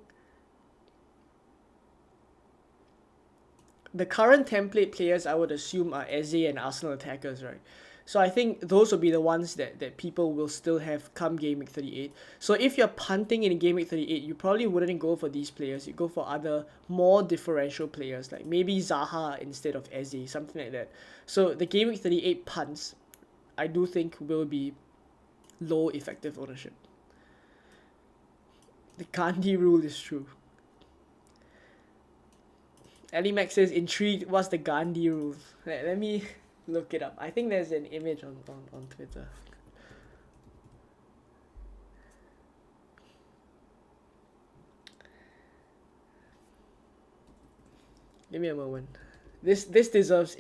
the current template players, I would assume, are Eze and Arsenal attackers, right? So I think those will be the ones that people will still have come Game Week 38. So if you're punting in Game Week 38, you probably wouldn't go for these players. You go for other more differential players, like maybe Zaha instead of Eze, something like that. So the Game Week 38 punts, I do think, will be low effective ownership. The Gandhi rule is true. Ali Max says, intrigued, what's the Gandhi rule? Let me look it up. I think there's an image on Twitter. Give me a moment. This deserves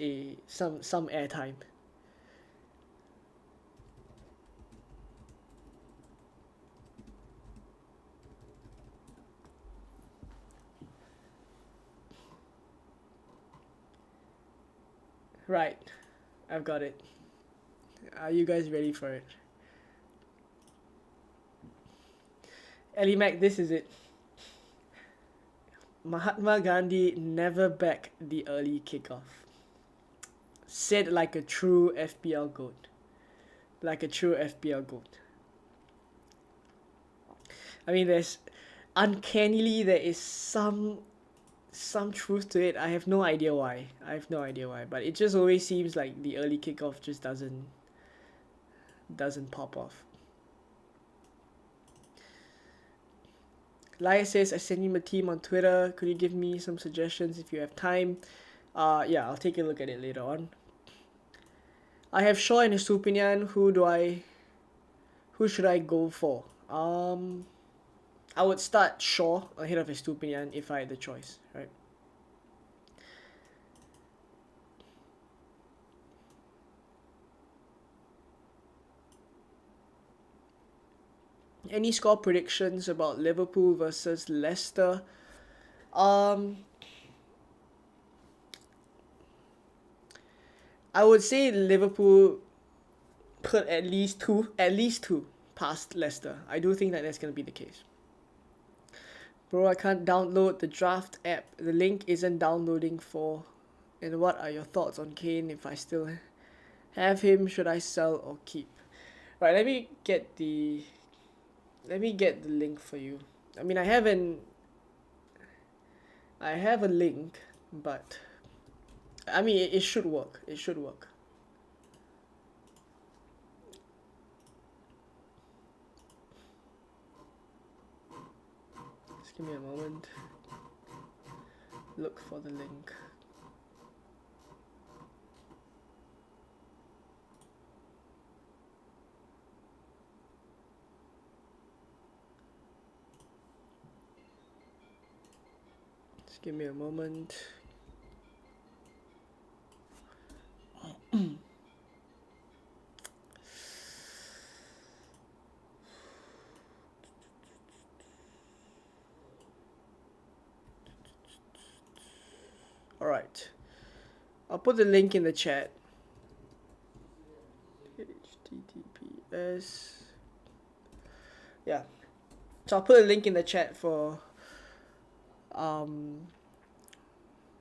some airtime. Right, I've got it. Are you guys ready for it? Ali Mac, this is it. Mahatma Gandhi never backed the early kickoff. Said like a true FPL goat. Like a true FPL goat. I mean, uncannily there is some truth to it. I have no idea why. But it just always seems like the early kickoff just doesn't pop off. Lai says, I sent you my team on Twitter. Could you give me some suggestions if you have time? Yeah, I'll take a look at it later on. I have Shaw and Estupinian. Who should I go for? I would start Shaw ahead of Estupinian if I had the choice, right? Any score predictions about Liverpool versus Leicester? I would say Liverpool put at least two past Leicester. I do think that's going to be the case. Bro, I can't download the draft app. The link isn't downloading for... And what are your thoughts on Kane? If I still have him, should I sell or keep? Right, let me get the link for you. I mean, I have a link, but I mean, it should work. Just give me a moment. Look for the link. Just give me a moment. Alright, I'll put the link in the chat. HTTPS. Yeah, so I'll put a link in the chat for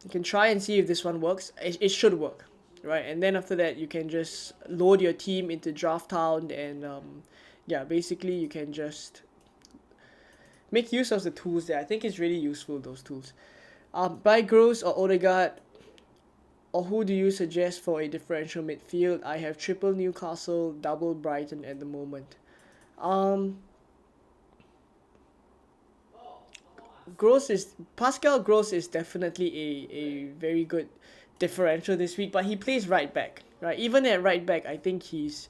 you can try and see if this one works. It should work, right? And then after that, you can just load your team into Draft Town, and yeah, basically you can just make use of the tools there. I think it's really useful, those tools. By Gross or Odegaard, or who do you suggest for a differential midfield? I have triple Newcastle, double Brighton at the moment. Pascal Gross is definitely a very good differential this week, but he plays right back, right? Even at right back, I think he's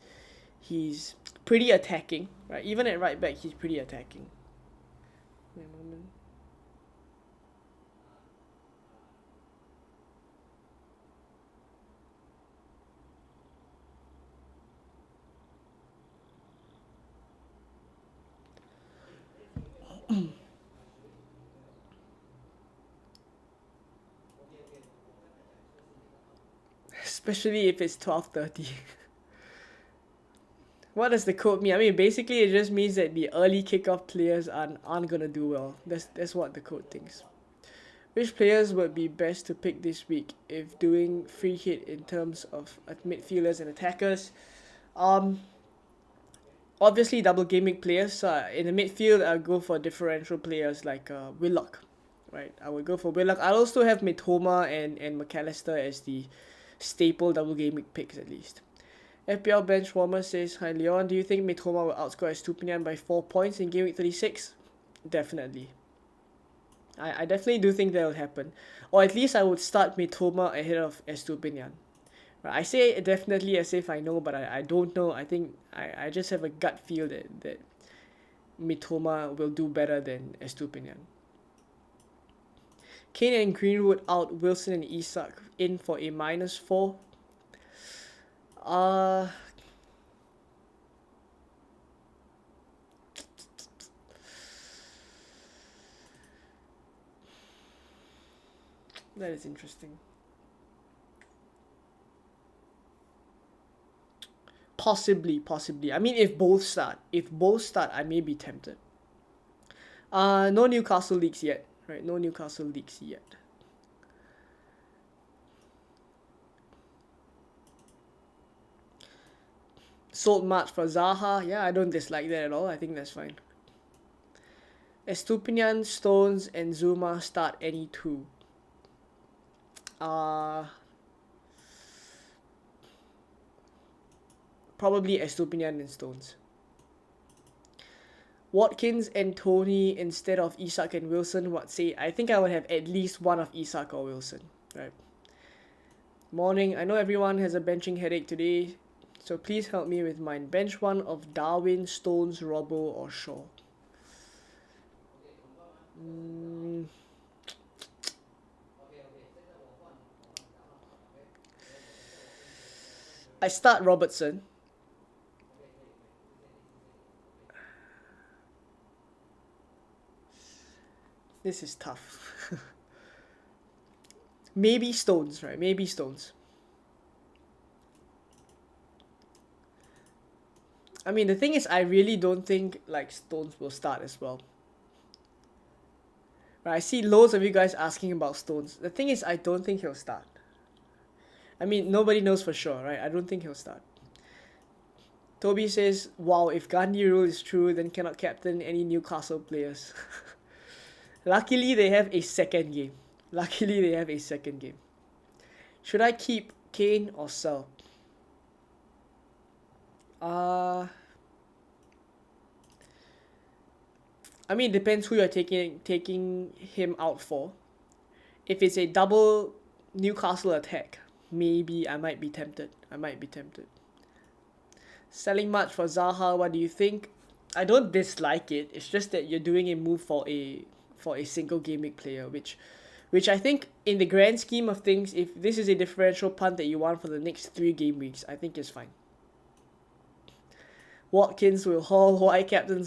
pretty attacking, right? Even at right back, he's pretty attacking. Wait a moment. Especially if it's 12:30. What does the code mean? I mean, basically it just means that the early kickoff players aren't gonna do well. That's what the code thinks. Which players would be best to pick this week if doing free hit in terms of midfielders and attackers? Obviously double gameweek players. In the midfield, I'll go for differential players like Willock, right? I would go for Willock. I'll also have Mitoma and McAllister as the staple double gameweek picks at least. FPL bench warmer says, "Hi Leon, do you think Mitoma will outscore Estupinian by 4 points in Game Week 36? Definitely. I definitely do think that will happen. Or at least I would start Mitoma ahead of Estupinian. Right, I say definitely as if I know, but I don't know. I think I just have a gut feel that Mitoma will do better than Estupinian. Kane and Greenwood out, Wilson and Isak in for a -4. That is interesting. Possibly. I mean, if both start, I may be tempted. No Newcastle leaks yet, right? No Newcastle leaks yet. Sold March for Zaha. Yeah, I don't dislike that at all. I think that's fine. Estupinian, Stones, and Zuma start any two. Probably Estupinian and Stones. Watkins and Tony instead of Isak and Wilson. What say? I think I would have at least one of Isak or Wilson. Right. Morning. I know everyone has a benching headache today, so please help me with mine. Bench one of Darwin, Stones, Robbo, or Shaw. I start Robertson. This is tough. Maybe Stones, right? Maybe Stones. I mean, the thing is, I really don't think like Stones will start as well. Right, I see loads of you guys asking about Stones. The thing is, I don't think he'll start. I mean, nobody knows for sure, right? I don't think he'll start. Toby says, wow, if Gandhi rule is true, then cannot captain any Newcastle players. Luckily, they have a second game. Should I keep Kane or sell? I mean, it depends who you're taking him out for. If it's a double Newcastle attack, maybe I might be tempted. Selling much for Zaha, what do you think? I don't dislike it. It's just that you're doing a move for a single game week player, which I think in the grand scheme of things, if this is a differential punt that you want for the next 3 game weeks, I think it's fine. Watkins will haul. Why captain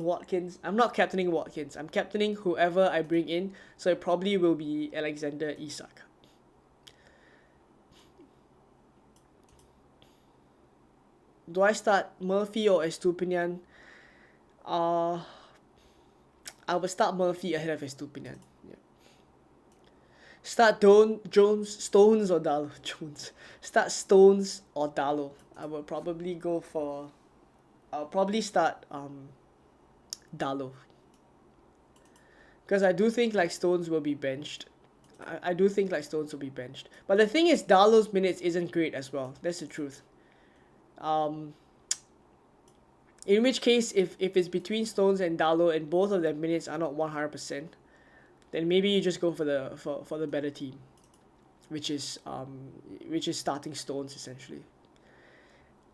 Watkins? I'm not captaining Watkins. I'm captaining whoever I bring in. So it probably will be Alexander Isak. Do I start Murphy or Estupinian? I will start Murphy ahead of Estupinian. Yeah. Start Stones or Dallo. Start Stones or Dallo. I'll probably start Dallo. Because I do think like Stones will be benched. But the thing is, Dallo's minutes isn't great as well. That's the truth. In which case, if it's between Stones and Dallo and both of their minutes are not 100%, then maybe you just go for the better team, which is starting Stones essentially.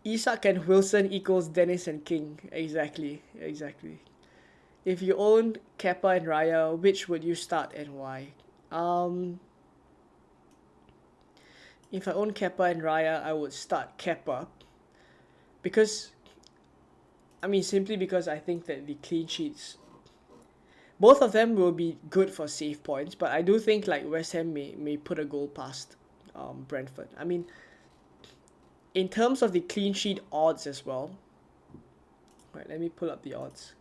Isak and Wilson equals Dennis and King. Exactly. If you owned Kepa and Raya, which would you start and why? If I own Kepa and Raya, I would start Kepa. Simply because I think that the clean sheets Both of them will be good for save points, but I do think like West Ham may put a goal past Brentford. I mean, in terms of the clean sheet odds as well. Right, let me pull up the odds.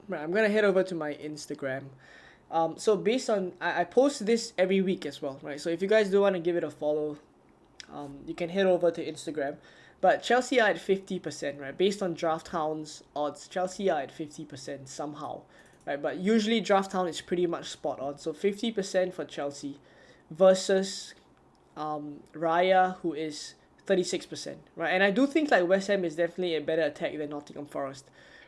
Right, I'm gonna head over to my Instagram. So based on I post this every week as well, right? So if you guys do want to give it a follow, you can head over to Instagram. But Chelsea are at 50%, right? Based on Draft Hound's odds, Chelsea are at 50% somehow, right? But usually Draft Hound is pretty much spot on. So 50% for Chelsea versus Raya, who is 36%, right? And I do think like West Ham is definitely a better attack than Nottingham Forest,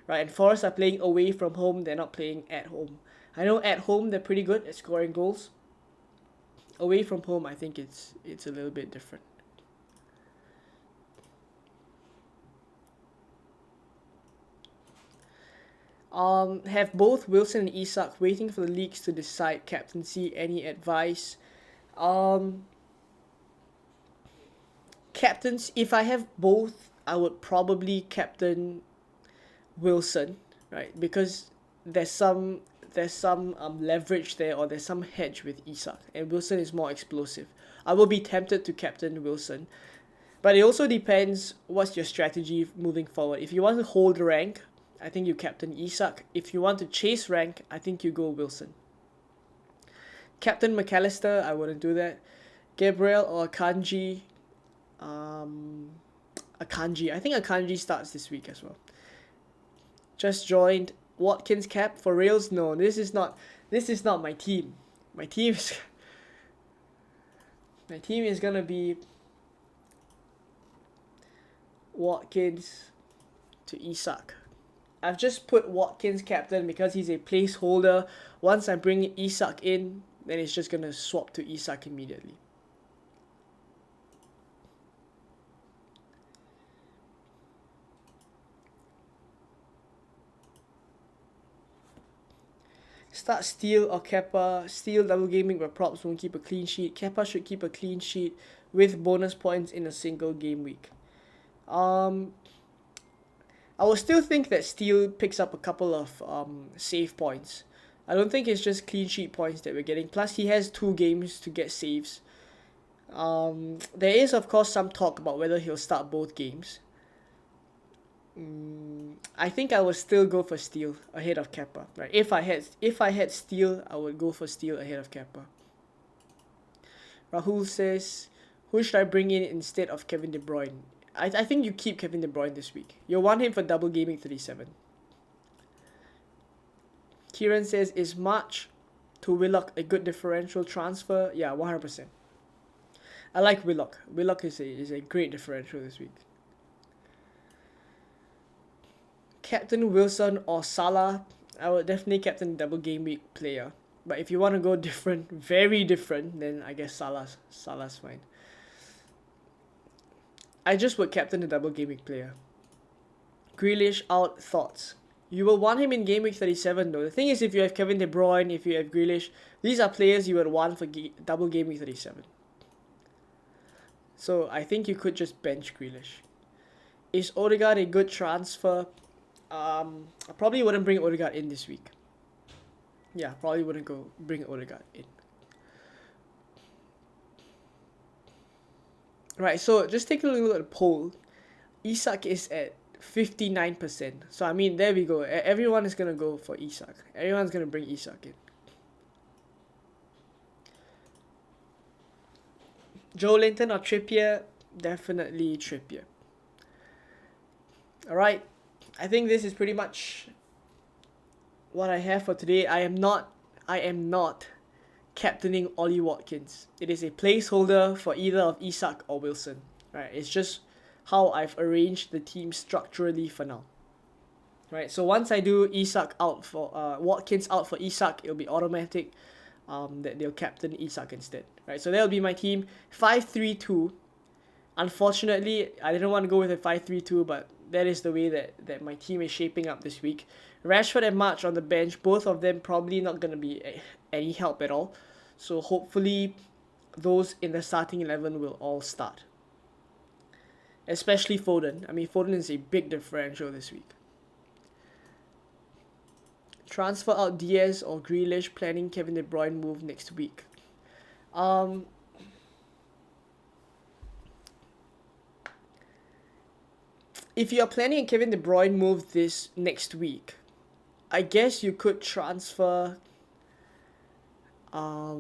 right? And Forest are playing away from home, they're not playing at home. I know at home they're pretty good at scoring goals. Away from home, I think it's a little bit different. Have both Wilson and Isak waiting for the leagues to decide captaincy. Any advice? Captains, if I have both, I would probably captain Wilson, right? Because there's some leverage there, or there's some hedge with Isak, and Wilson is more explosive. I will be tempted to captain Wilson, but it also depends what's your strategy moving forward. If you want to hold rank, I think you captain Isak. If you want to chase rank, I think you go Wilson. Captain McAllister, I wouldn't do that. Gabriel or Akanji. Akanji. I think Akanji starts this week as well. Just joined. Watkins cap for reals? No, this is not my team. My team is gonna be Watkins to Isak. I've just put Watkins captain because he's a placeholder. Once I bring Isak in, then it's just gonna swap to Isak immediately. Start Steele or Kepa. Steele double gaming, but props won't keep a clean sheet. Kepa should keep a clean sheet with bonus points in a single game week. I will still think that Steele picks up a couple of save points. I don't think it's just clean sheet points that we're getting. Plus, he has 2 games to get saves. There is, of course, some talk about whether he'll start both games. I think I would still go for Steele ahead of Kepa. Right? If I had Steele, I would go for Steele ahead of Kepa. Rahul says, who should I bring in instead of Kevin De Bruyne? I think you keep Kevin De Bruyne this week. You'll want him for Double Gaming 37. Kieran says, is March to Willock a good differential transfer? Yeah, 100%. I like Willock. Willock is a great differential this week. Captain Wilson or Salah? I would definitely captain Double Game Week player. But if you want to go different, very different, then I guess Salah's fine. I just would captain the Double Game Week player. Grealish out, thoughts? You will want him in Game Week 37 though. The thing is, if you have Kevin De Bruyne, if you have Grealish, these are players you would want for Double Game Week 37. So I think you could just bench Grealish. Is Odegaard a good transfer? I probably wouldn't bring Odegaard in this week. Yeah, probably wouldn't bring Odegaard in. Right, so just take a look at the poll. Isak is at 59%. So I mean, there we go. Everyone is gonna go for Isak. Everyone's gonna bring Isak in. Joe Linton or Trippier? Definitely Trippier. Alright, I think this is pretty much what I have for today. I am not captaining Ollie Watkins. It is a placeholder for either of Isak or Wilson. Right, it's just how I've arranged the team structurally for now. Right, so once I do Isak out for Watkins out for Isak, it'll be automatic that they'll captain Isak instead. Right, so that'll be my team. 5-3-2. Unfortunately, I didn't want to go with a 5-3-2, but that is the way that my team is shaping up this week. Rashford and March on the bench, both of them probably not going to be any help at all. So hopefully those in the starting 11 will all start. Especially Foden. I mean, Foden is a big differential this week. Transfer out Diaz or Grealish, planning Kevin De Bruyne move next week. If you are planning a Kevin De Bruyne move this next week, I guess you could transfer I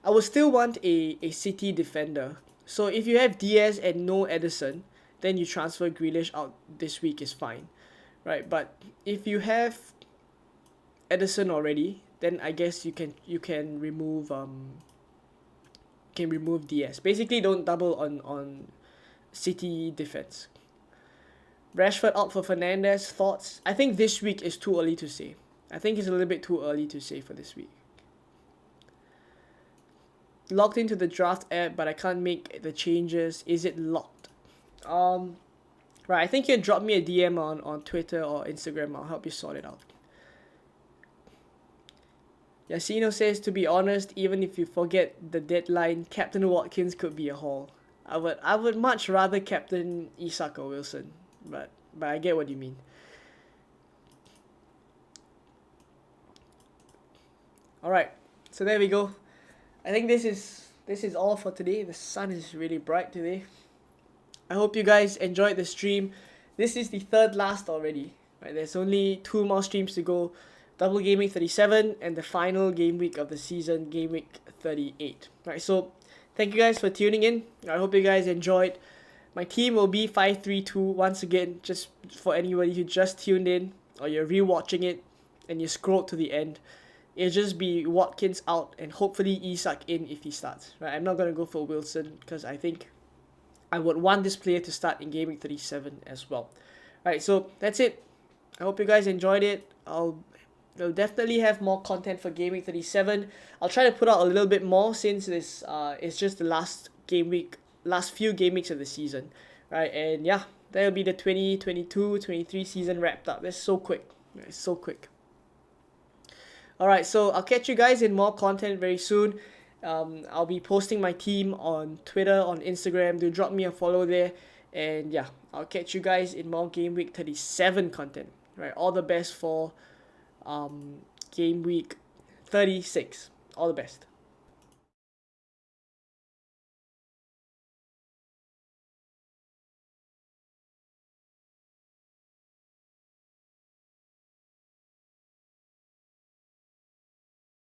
would still want a City defender. So if you have Diaz and no Edison, then you transfer Grealish out this week is fine, right? But if you have Edison already, then I guess you can remove Diaz. Basically, don't double on City defense. Rashford out for Fernandes. Thoughts? I think this week is too early to say. I think it's a little bit too early to say for this week. Logged into the draft app, but I can't make the changes. Is it locked? Right. I think you can drop me a DM on Twitter or Instagram. I'll help you sort it out. Yasino says, to be honest, even if you forget the deadline, Captain Watkins could be a haul. I would much rather captain Isak or Wilson, but I get what you mean. Alright, so there we go. I think this is all for today. The sun is really bright today. I hope you guys enjoyed the stream. This is the third last already. Right, there's only 2 more streams to go. Double Gameweek 37 and the final game week of the season, Game Week 38. Right, so thank you guys for tuning in. I hope you guys enjoyed. My team will be 5-3-2 once again, just for anybody who just tuned in or you're rewatching it and you scrolled to the end. It'll just be Watkins out and hopefully Isak in if he starts. Right, I'm not going to go for Wilson because I think I would want this player to start in Game Week 37 as well. Right, so that's it. I hope you guys enjoyed it. I'll definitely have more content for Game Week 37. I'll try to put out a little bit more since this it's just the last few game weeks of the season, right? And yeah, that'll be the 2022-23 season wrapped up. That's so quick. It's so quick. Alright, so I'll catch you guys in more content very soon. I'll be posting my team on Twitter, on Instagram. Do drop me a follow there. And yeah, I'll catch you guys in more Game Week 37 content. Right, all the best for Game Week 36. All the best.